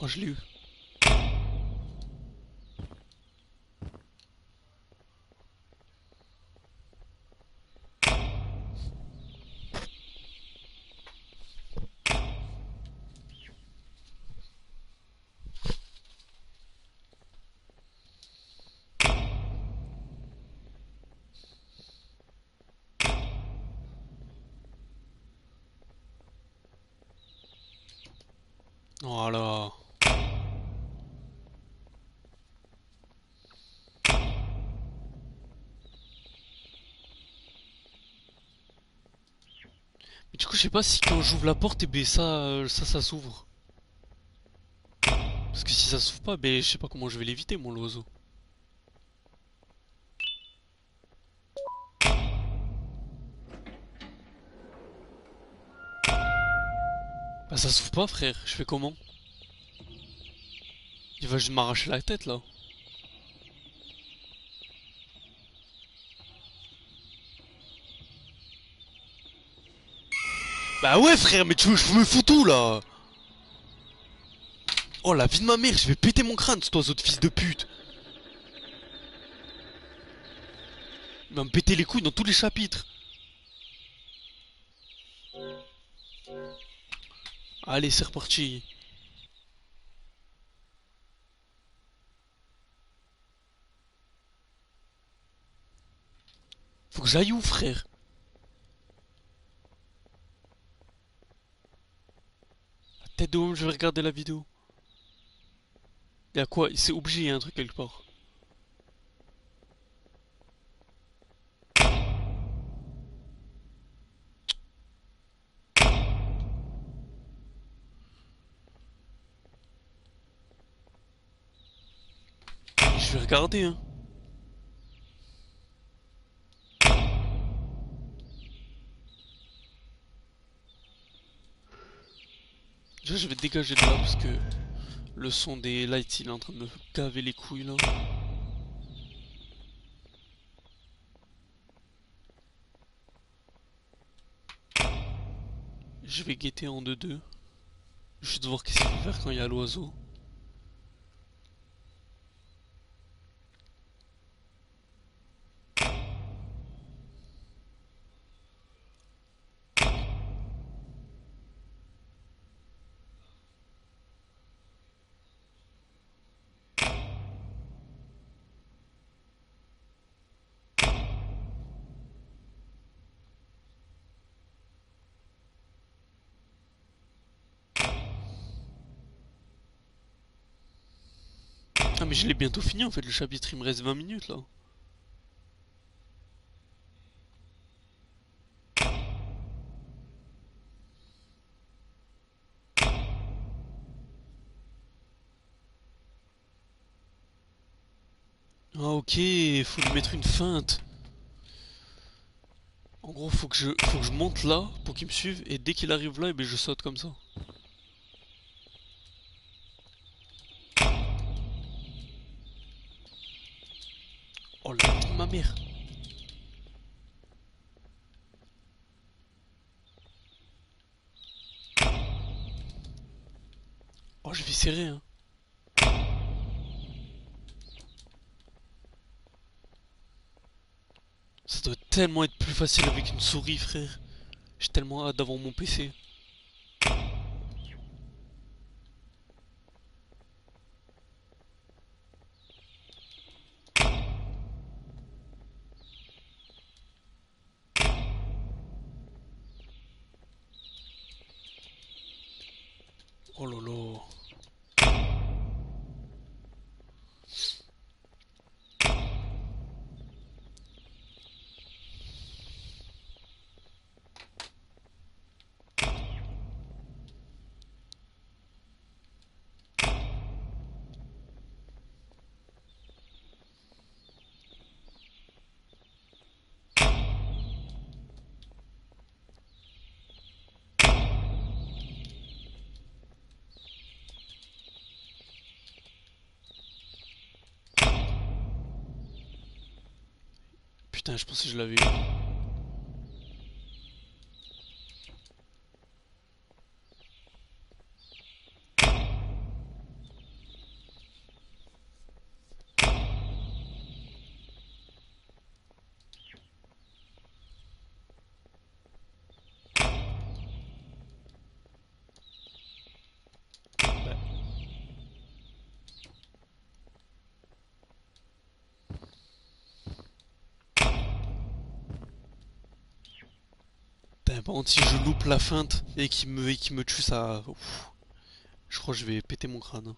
Oh, je l'ai eu. Voilà. Mais du coup, je sais pas si quand j'ouvre la porte, et ben ça, ça s'ouvre. Parce que si ça s'ouvre pas, ben je sais pas comment je vais l'éviter, mon oiseau. Bah ça s'ouvre pas, frère. Je fais comment? Il va juste m'arracher la tête là. Bah ouais, frère, mais tu veux, je me fous tout là. Oh la vie de ma mère, je vais péter mon crâne, cet oiseau de fils de pute. Il va me péter les couilles dans tous les chapitres. Allez, c'est reparti. Faut que j'aille où, frère? La tête de homme, je vais regarder la vidéo. Y'a quoi? C'est obligé, y'a un truc quelque part. Je vais regarder. garder, hein. Déjà, je vais dégager de là parce que le son des lights il est en train de me gaver les couilles là. Je vais guetter en 2-2. Juste voir qu'est-ce qu'il faut faire quand il y a l'oiseau. Ah mais je l'ai bientôt fini en fait le chapitre, il me reste 20 minutes là. Ah ok, faut lui mettre une feinte. En gros faut que je monte là pour qu'il me suive et dès qu'il arrive là, eh ben, je saute comme ça. Oh la ma mère. Oh je vais serrer hein. Ça doit tellement être plus facile avec une souris frère. J'ai tellement hâte d'avoir mon PC. Oh lolo. Putain je pensais que je l'avais eu. Ouais. Putain, par contre si je loupe la feinte et qu'il me tue ça... Ouf. Je crois que je vais péter mon crâne, hein.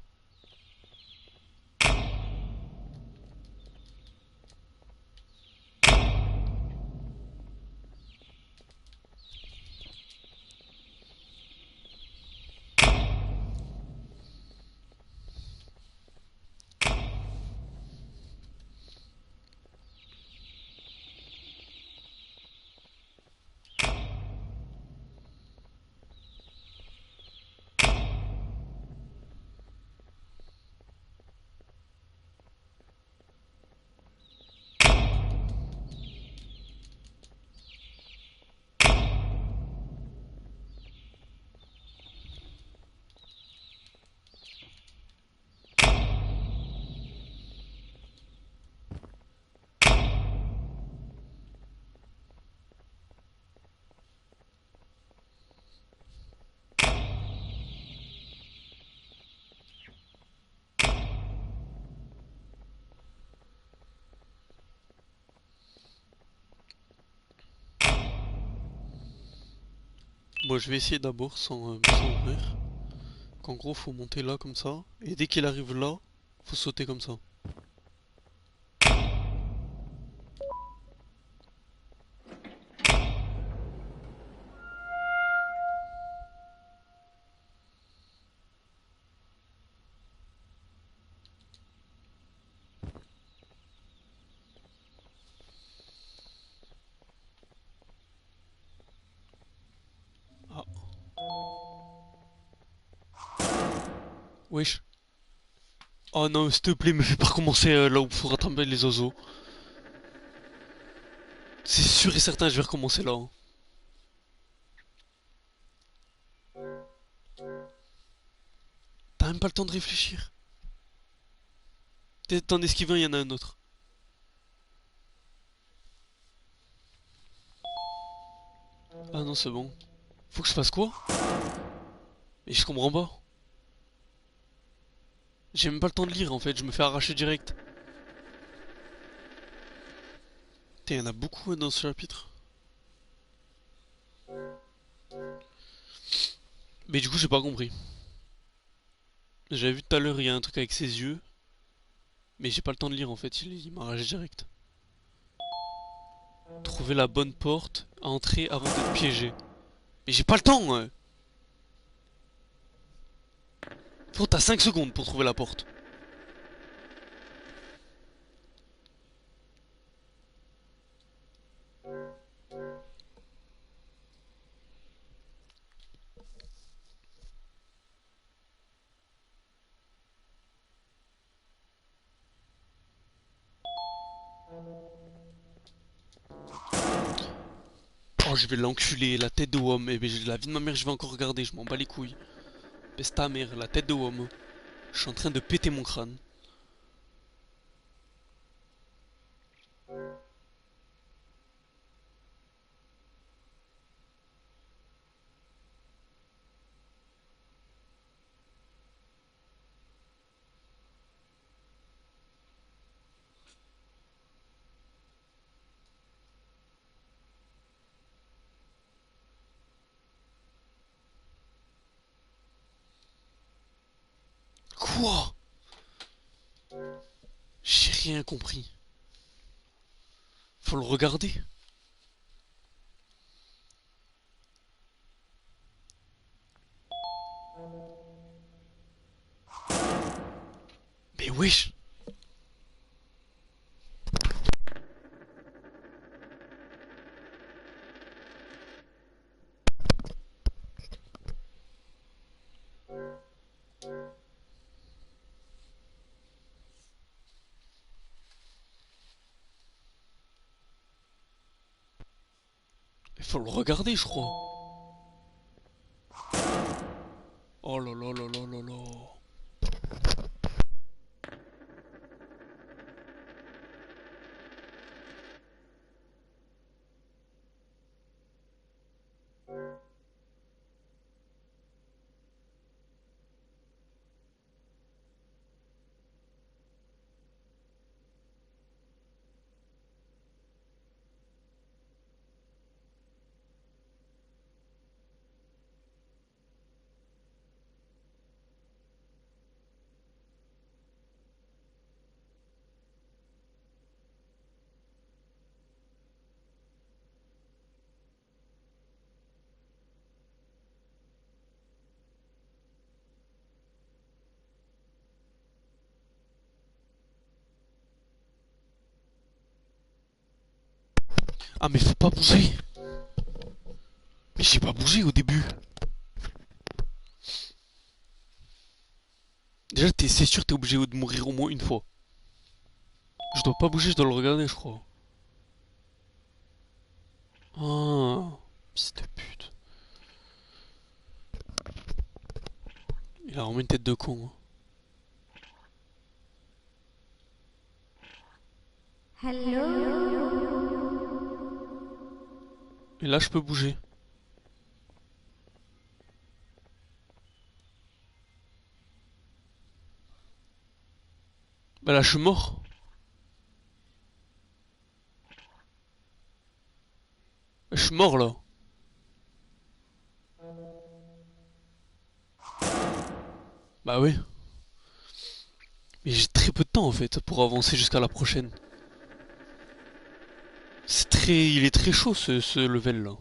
Bon, je vais essayer d'abord sans ouvrir. Qu'en gros, faut monter là comme ça. Et dès qu'il arrive là, faut sauter comme ça. Wesh. Oh non, s'il te plaît, me fais pas recommencer là où il faut rattraper les oiseaux. C'est sûr et certain, je vais recommencer là, hein. T'as même pas le temps de réfléchir. T'en esquives un, il y en a un autre. Ah non, c'est bon. Faut que je fasse quoi? Mais je comprends pas. J'ai même pas le temps de lire en fait, je me fais arracher direct. Putain, il y en a beaucoup dans ce chapitre. Mais du coup, j'ai pas compris. J'avais vu tout à l'heure, il y a un truc avec ses yeux. Mais j'ai pas le temps de lire en fait, il m'arrache direct. Trouver la bonne porte, entrer avant d'être piégé. Mais j'ai pas le temps, hein. Faut t'as 5 secondes pour trouver la porte. Oh, je vais l'enculer, la tête de homme. Eh ben, la vie de ma mère, je vais encore regarder, je m'en bats les couilles. Peste ta mère, la tête de homme. Je suis en train de péter mon crâne. Quoi? J'ai rien compris. Faut le regarder. Mais wesh. Il faut le regarder, je crois. Oh là là là là là là. Ah mais faut pas bouger. Mais j'ai pas bougé au début. Déjà, c'est sûr t'es obligé de mourir au moins une fois. Je dois pas bouger, je dois le regarder, je crois. Ah, fils de pute. Il a vraiment une tête de con, hein. Et là, je peux bouger. Bah là, je suis mort. Je suis mort là. Bah oui. Mais j'ai très peu de temps en fait pour avancer jusqu'à la prochaine. Il est très chaud ce level là.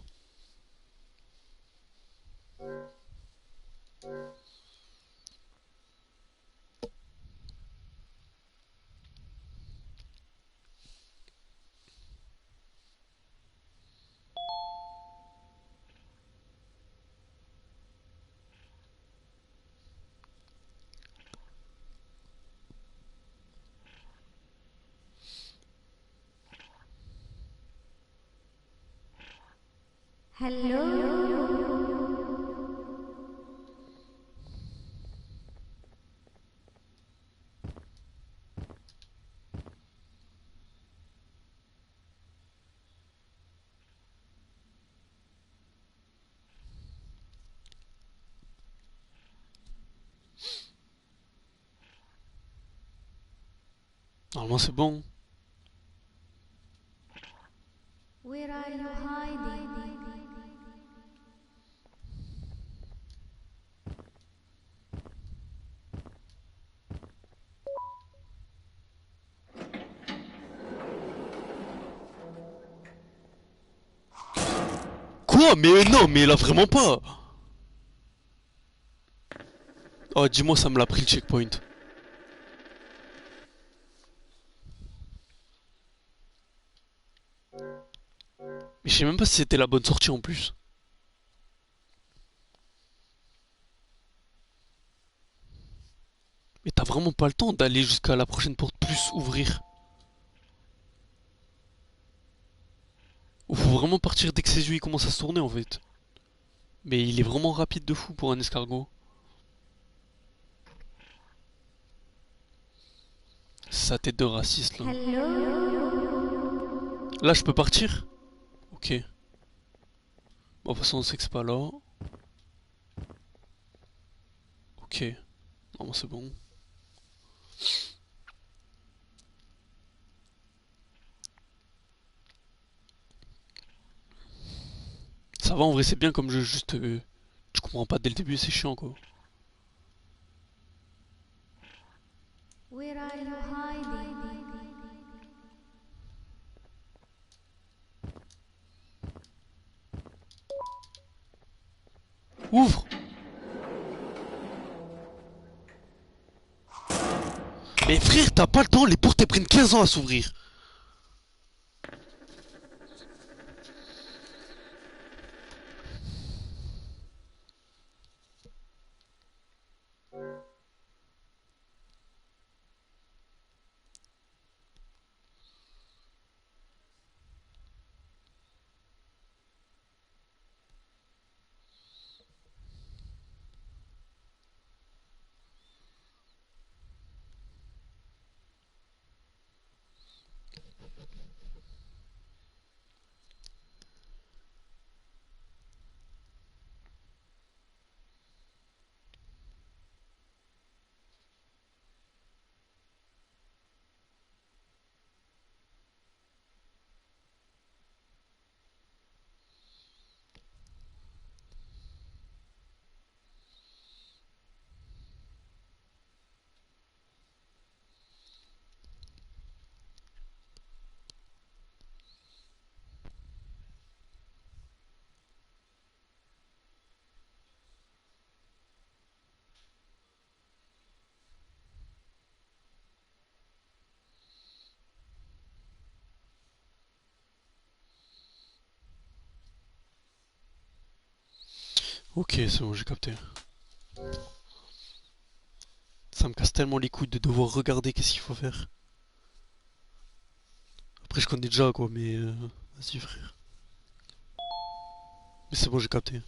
Normalement c'est bon. Where are you hiding? Quoi? Mais non, mais là vraiment pas. Oh, dis-moi, ça me l'a pris le checkpoint. Mais je sais même pas si c'était la bonne sortie en plus. Mais t'as vraiment pas le temps d'aller jusqu'à la prochaine porte plus ouvrir. Ou faut vraiment partir dès que ses yeux ils commencent à se tourner en fait. Mais il est vraiment rapide de fou pour un escargot. C'est sa tête de raciste là. Là je peux partir? Ok. Bon, de toute façon on sait que c'est pas là. Ok. Non, c'est bon. Ça va en vrai, c'est bien comme jeu, juste. Tu comprends pas dès le début, c'est chiant quoi. Where are you hiding? Ouvre! Mais frère, t'as pas le temps, les portes elles prennent 15 ans à s'ouvrir. Ok, c'est bon, j'ai capté. Ça me casse tellement les couilles de devoir regarder qu'est-ce qu'il faut faire. Après, je connais déjà quoi, mais. Vas-y, frère. Mais c'est bon, j'ai capté.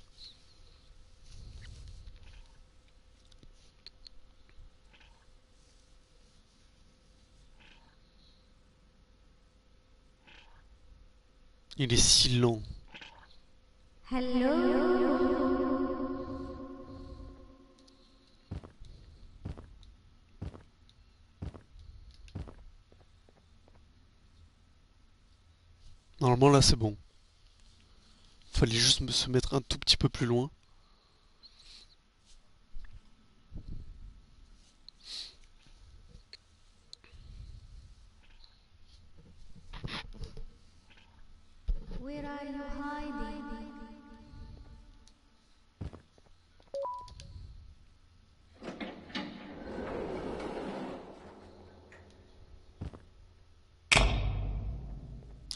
Il est si lent. Normalement, là, c'est bon. Fallait juste se mettre un tout petit peu plus loin. Where are you hiding?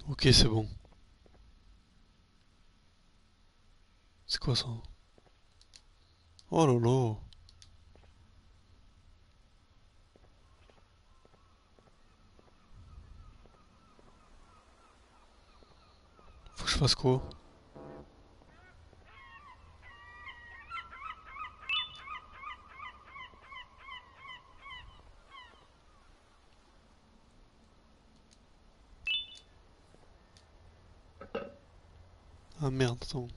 Ok, c'est bon. C'est quoi ça? Oh là là. Faut que je fasse quoi? Ah merde, attends.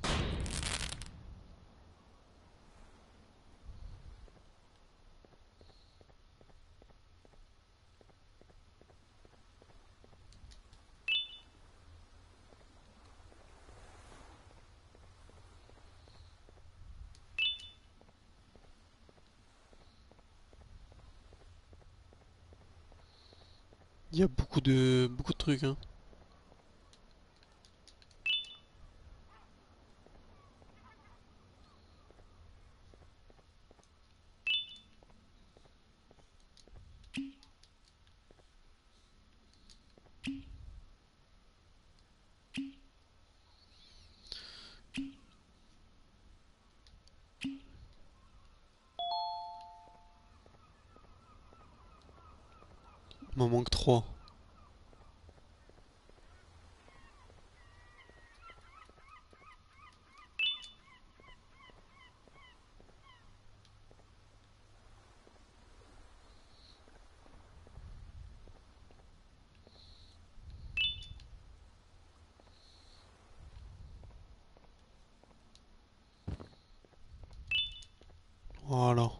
Il y a beaucoup de trucs, hein. Il m'en manque 3. Voilà.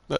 Bah,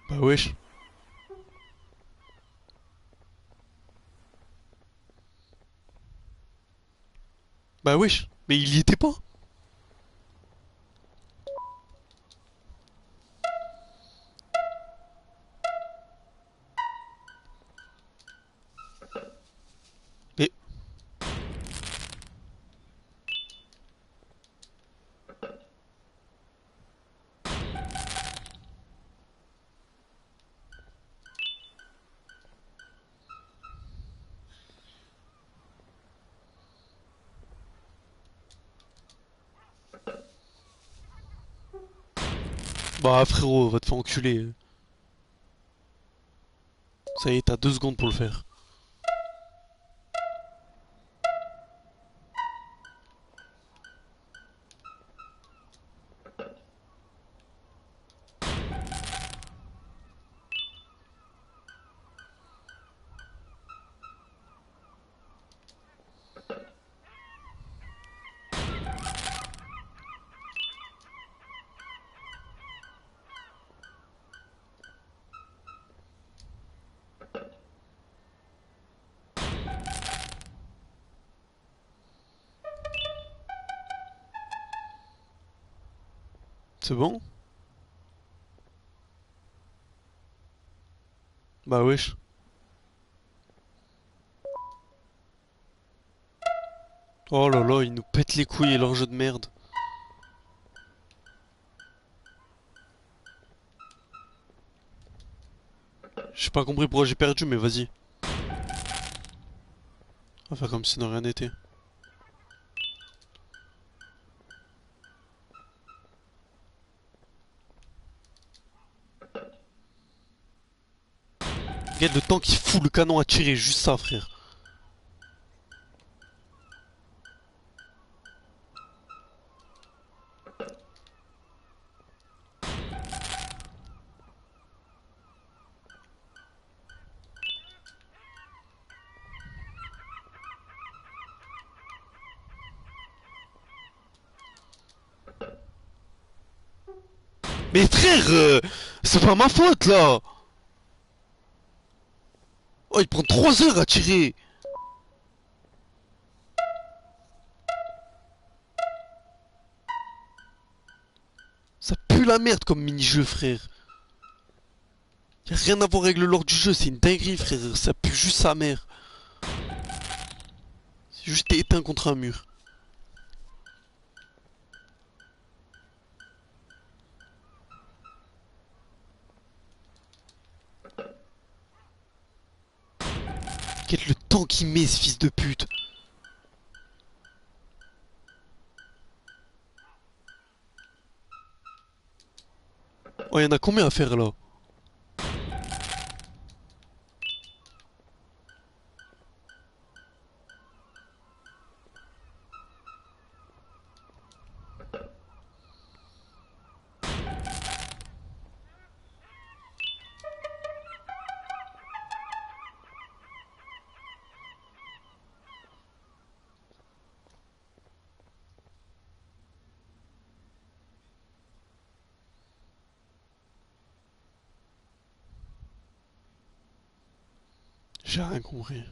bah wesh. Bah wesh. Mais il y était pas. Mais, bah frérot, va te faire enculer. Ça y est, t'as 2 secondes pour le faire. C'est bon? Bah wesh. Oh là là, ils nous pètent les couilles et leur jeu de merde. J'ai pas compris pourquoi j'ai perdu, mais vas-y. On va faire comme si de rien n'était. Regarde le temps qu'il fout le canon à tirer, juste ça, frère. Mais frère, c'est pas ma faute là. Oh, il prend 3 heures à tirer. Ça pue la merde comme mini-jeu, frère. Y a rien à voir avec le lore du jeu, c'est une dinguerie, frère. Ça pue juste sa mère. C'est juste t'es éteint contre un mur. Quel le temps qu'il met, ce fils de pute. Oh, y'en a combien à faire là? J'ai rien compris.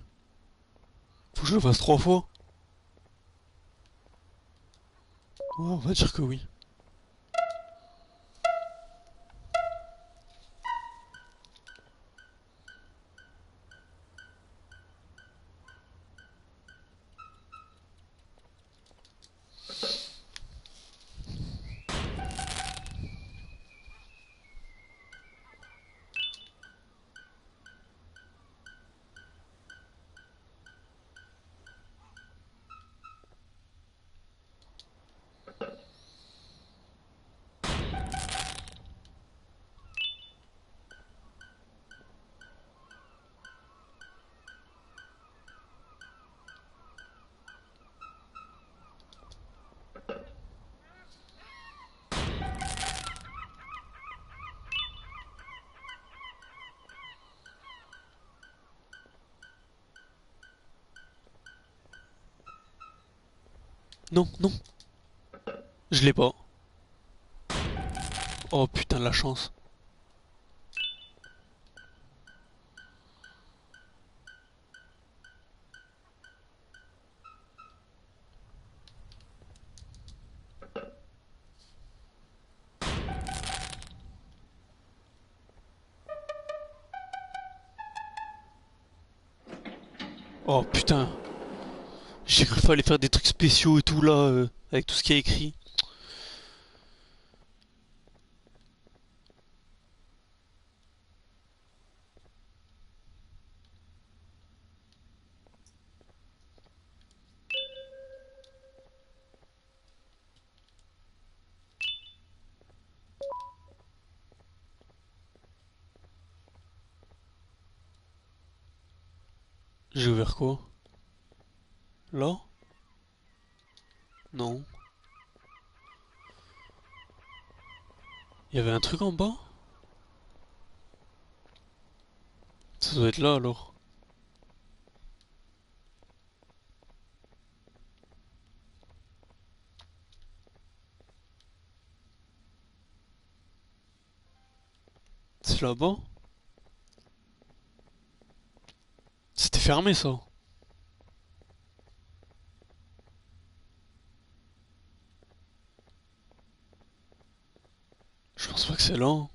Faut que je le fasse 3 fois? Ouais, on va dire que oui. Non, non, je l'ai pas. Oh putain, la chance. Oh putain. J'ai cru qu'il fallait faire des trucs spéciaux et tout là, avec tout ce qu'il y a écrit. J'ai ouvert quoi? Là? Non. Il y avait un truc en bas? Ça doit être là alors. C'est là-bas? C'était fermé ça. Je pense pas que c'est là, hein.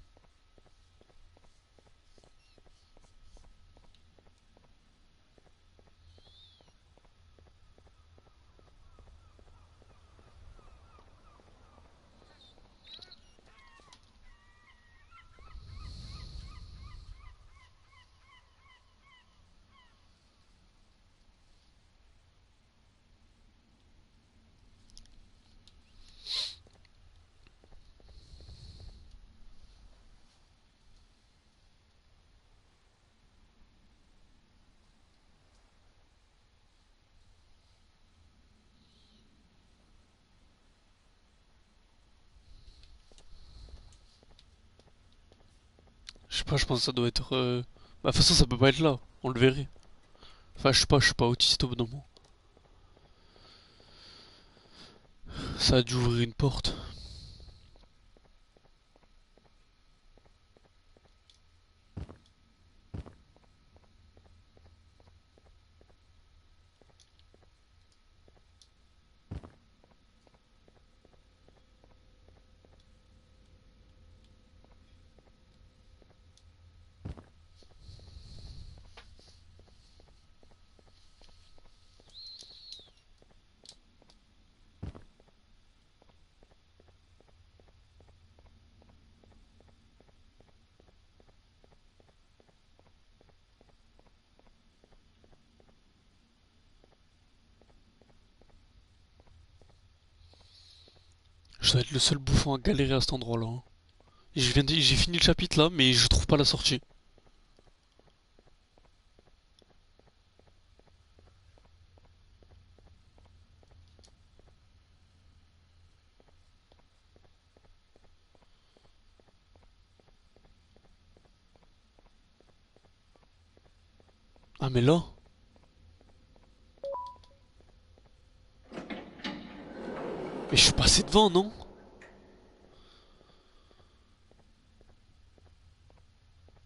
Je sais pas, je pense que ça doit être. Bah, de toute façon, ça peut pas être là. On le verrait. Enfin, je suis pas autiste au bout d'un moment. Ça a dû ouvrir une porte. Je dois être le seul bouffon à galérer à cet endroit-là, hein. J'ai fini le chapitre là, mais je trouve pas la sortie. Ah mais là? Mais je suis passé devant, non?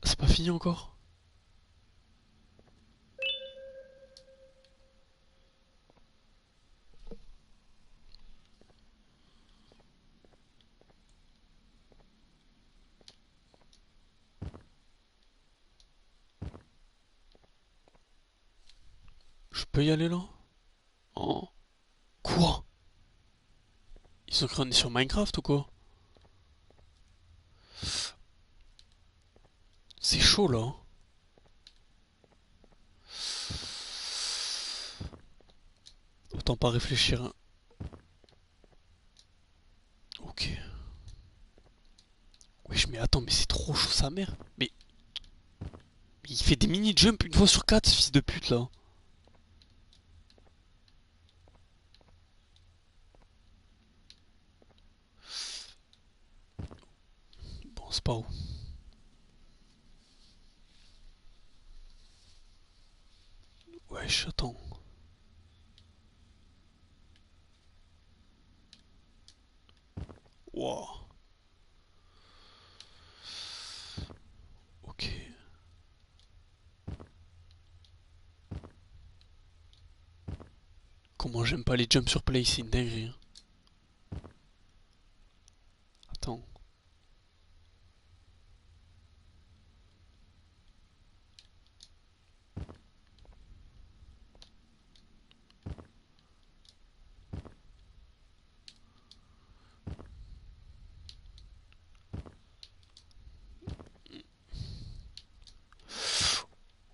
C'est pas fini encore? Je peux y aller là? Oh. Quoi? Ils ont créé sur Minecraft ou quoi? C'est chaud là, hein. Autant pas réfléchir, hein. Ok. Wesh, mais attends, mais c'est trop chaud sa mère. Mais il fait des mini-jumps une fois sur quatre, ce fils de pute là. Bon, c'est pas où. Wesh, attends. Wow. Ok. Comment j'aime pas les jumps sur play, c'est une dinguerie, hein. Attends.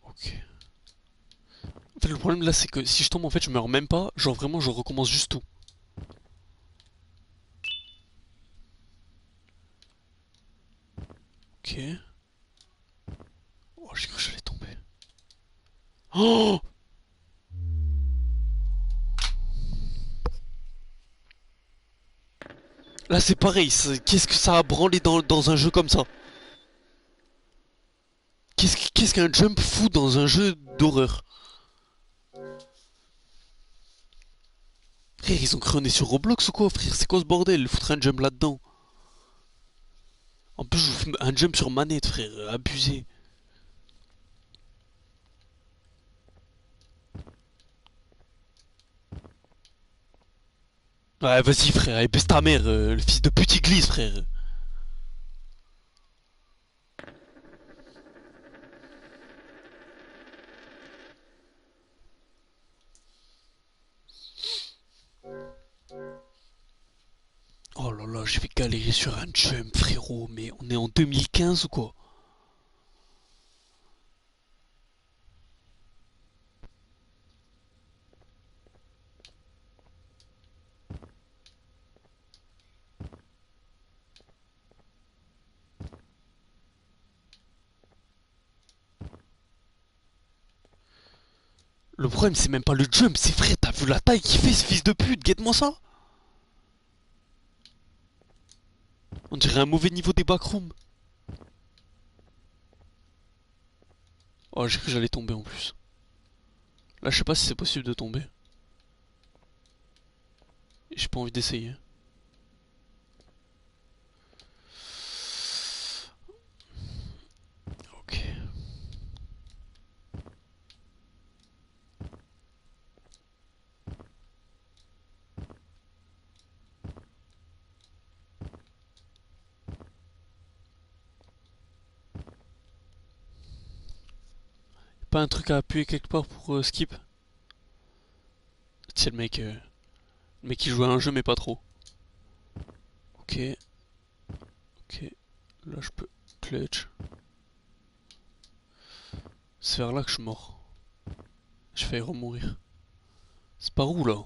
Ok. En fait, le problème là, c'est que si je tombe, en fait, je meurs même pas. Genre vraiment, je recommence juste tout. Ok. Oh, j'ai cru que j'allais tomber. Oh! Là, c'est pareil. Qu'est-ce que ça a branlé dans un jeu comme ça? Qu'est-ce qu'un jump fou dans un jeu d'horreur? Frère, ils ont cru on est sur Roblox ou quoi, frère? C'est quoi ce bordel? Foutre un jump là-dedans. En plus, je vous fais un jump sur manette, frère. Abusé. Ouais, vas-y, frère. Allez, baisse ta mère. Le fils de pute, il glisse, frère. Oh là là, je vais galérer sur un jump, frérot. Mais on est en 2015 ou quoi? Le problème, c'est même pas le jump, c'est frère. T'as vu la taille qu'il fait, ce fils de pute? Guette-moi ça. On dirait un mauvais niveau des backrooms. Oh, j'ai cru que j'allais tomber en plus. Là, je sais pas si c'est possible de tomber. J'ai pas envie d'essayer. Ok. Pas un truc à appuyer quelque part pour skip? C'est le mec qui joue à un jeu mais pas trop. Ok, ok. Là je peux clutch. C'est vers là que je suis mort. J'ai failli remourir. C'est par où là?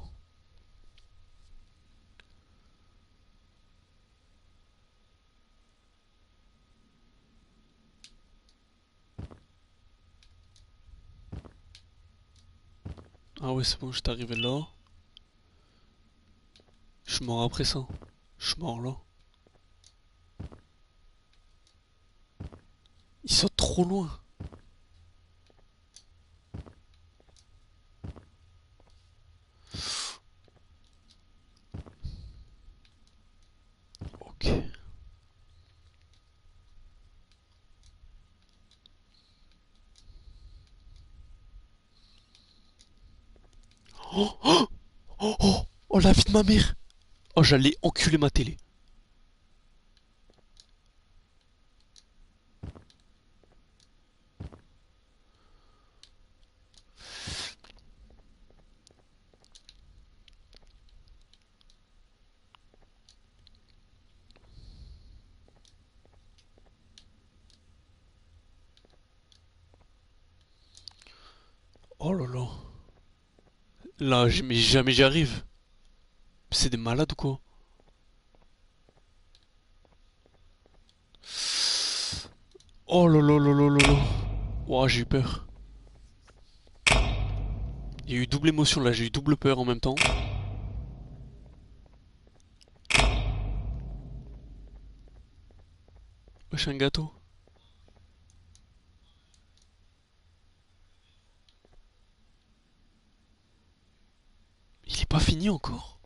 Ah ouais, c'est bon, j'étais arrivé là. Je suis mort après ça. Je suis mort là. Il saute trop loin. Ok. Oh, oh, oh, oh, oh, la vie de ma mère. Oh, j'allais enculer ma télé. Oh là là. Là, mais jamais j'y arrive. C'est des malades ou quoi? Oh là là là là là là. Ouah, j'ai eu peur. Il y a eu double émotion là, j'ai eu double peur en même temps. Wesh, un gâteau. Il est pas fini encore.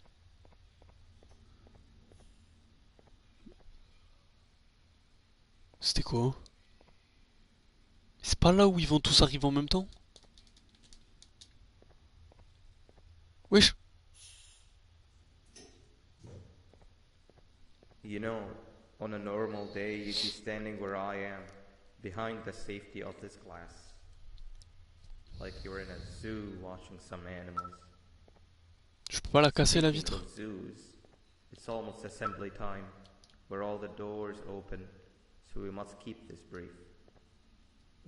C'était quoi? C'est pas là où ils vont tous arriver en même temps? Wesh. You know, on a normal day, you'd be standing where I am, behind the safety of this glass. Like you're in a zoo watching some animals. Je peux pas la casser la Speaking vitre. of zoos, it's almost assembly time, where all the doors open, so we must keep this brief.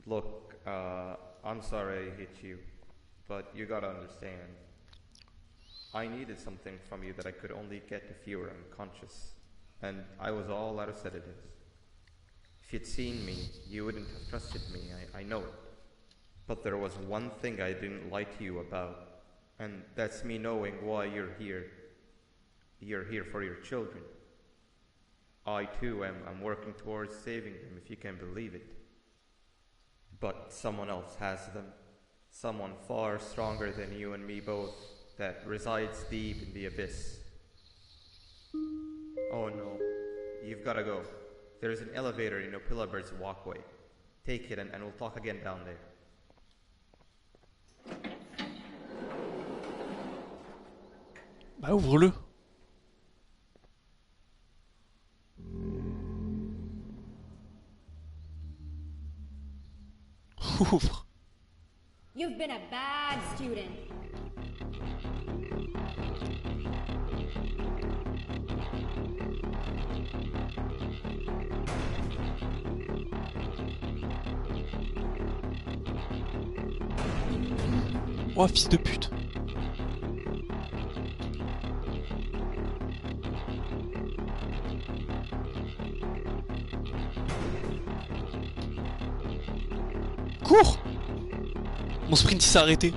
Look, I'm sorry I hit you, but you gotta understand. I needed something from you that I could only get if you were unconscious, and I was all out of sedatives. If you'd seen me, you wouldn't have trusted me, I know it. But there was one thing I didn't lie to you about, and that's me knowing why you're here. You're here for your children. I too am working towards saving them, if you can believe it. But someone else has them. Someone far stronger than you and me both, that resides deep in the abyss. Oh no, you've gotta go. There's an elevator in Opillabird's walkway. Take it and we'll talk again down there. Bah ouvre-le. Ouvre. You've been a bad student. Oh, fils de pute. Cours! Mon sprint il s'est arrêté.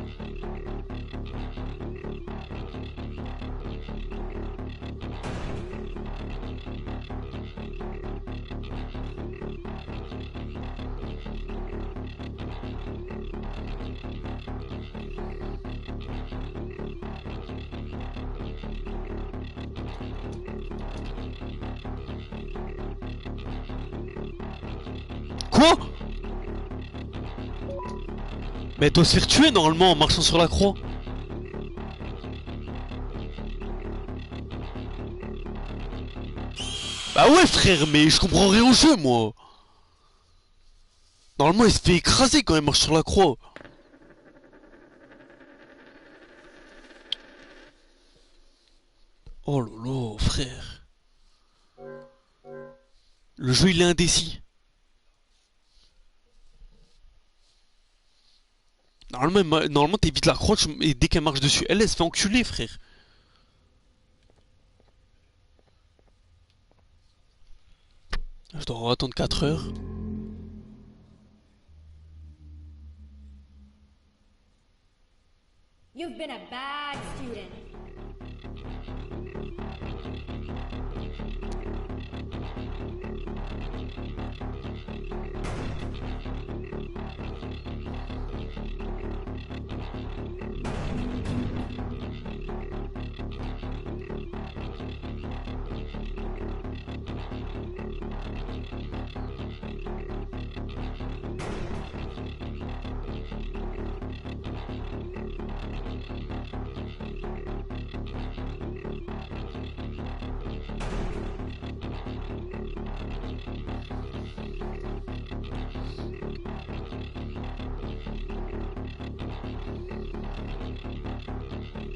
Quoi? Mais elle doit se faire tuer normalement en marchant sur la croix. Bah ouais frère, mais je comprends rien au jeu moi. Normalement elle se fait écraser quand elle marche sur la croix. Oh là là frère. Le jeu il est indécis. Normalement t'évites la croix et dès qu'elle marche dessus, elle se fait enculer frère. Je dois attendre 4 heures. You've been a bad student.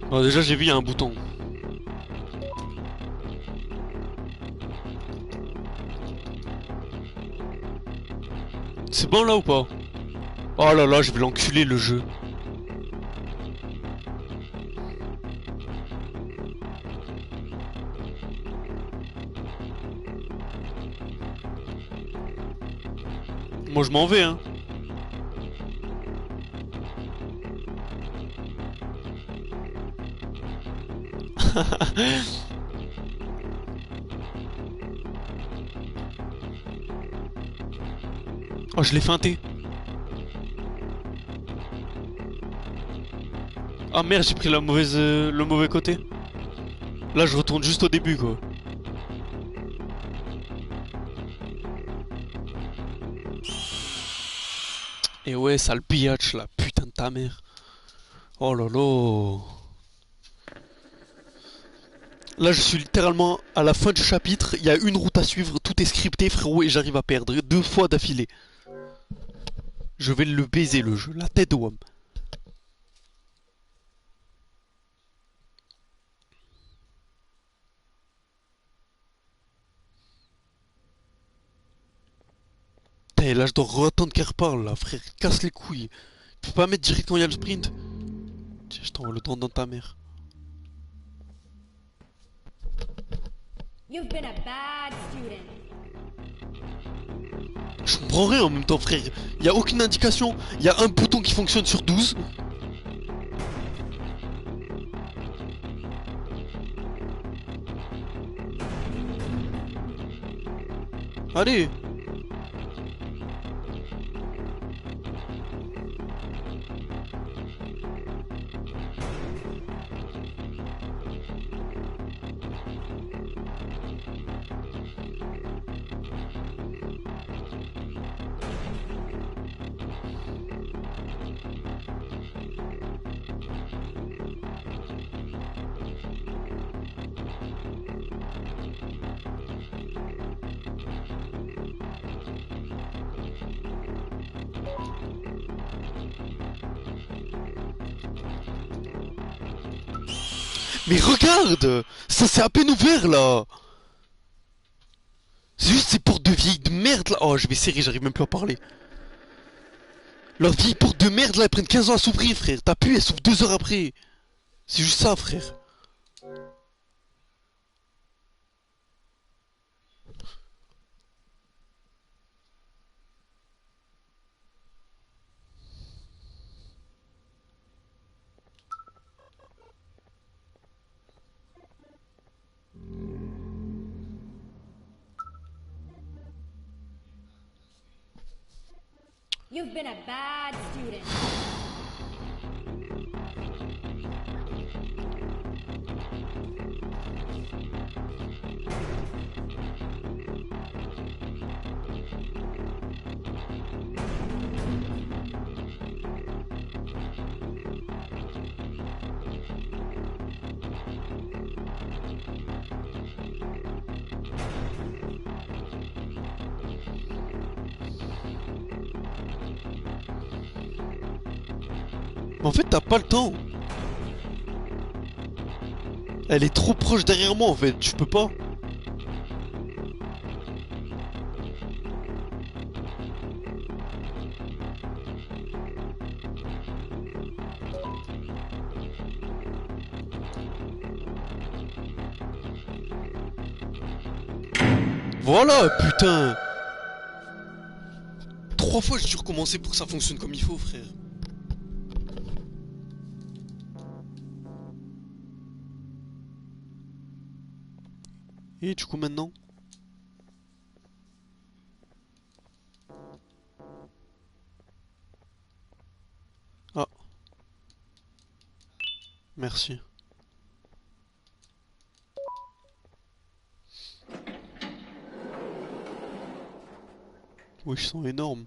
Bon, déjà j'ai vu il y a un bouton. C'est bon là ou pas? Oh là là, je vais l'enculer le jeu. Moi je m'en vais hein. Oh, je l'ai feinté. Ah merde, j'ai pris la mauvaise, le mauvais côté. Là, je retourne juste au début, quoi. Et ouais, sale biatch, la putain de ta mère. Oh là là. Là, je suis littéralement à la fin du chapitre. Il y a une route à suivre, tout est scripté, frérot, et j'arrive à perdre 2 fois d'affilée. Je vais le baiser, le jeu. La tête de Wam. Putain, là, je dois attendre qu'elle reparle, là, frère. Casse les couilles. Tu peux pas mettre direct quand il y a le sprint. Tiens, je t'envoie le temps dans ta mère. You've been a bad student. Je comprends rien en même temps, frère. Y a aucune indication. Y a un bouton qui fonctionne sur 12. Allez. Mais regarde! Ça c'est à peine ouvert là! C'est juste ces portes de vieilles de merde là! Oh, je vais serrer, j'arrive même plus à parler. Leurs vieilles portes de merde là, elles prennent 15 ans à s'ouvrir, frère. T'as pu, elles s'ouvrent 2 heures après. C'est juste ça, frère. You've been a bad student. Mais en fait, t'as pas le temps. Elle est trop proche derrière moi en fait, je peux pas. Voilà, putain. 3 fois j'ai dû recommencer pour que ça fonctionne comme il faut, frère. Et du coup maintenant? Ah, merci. Oui, ils sont énormes.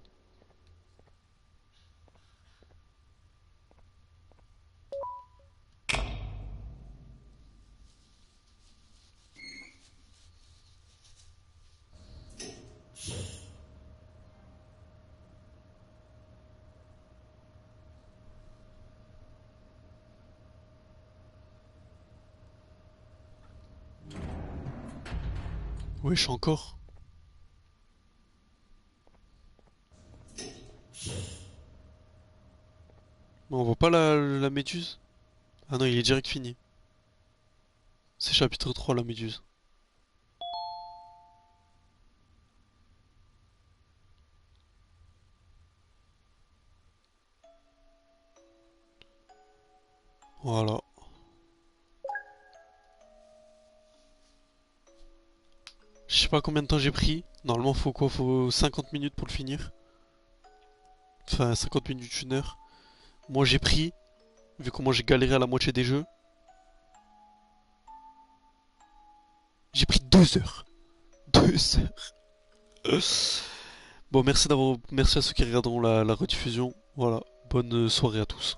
Wesh, encore. Mais on voit pas la méduse? Ah non, il est direct fini. C'est chapitre 3 la méduse. Voilà. Je sais pas combien de temps j'ai pris. Normalement, faut quoi? Faut 50 minutes pour le finir. Enfin, 50 minutes, 1 heure. Moi, j'ai pris, vu comment j'ai galéré à la moitié des jeux, j'ai pris 2 heures. 2 heures. Bon, merci à ceux qui regarderont la rediffusion. Voilà. Bonne soirée à tous.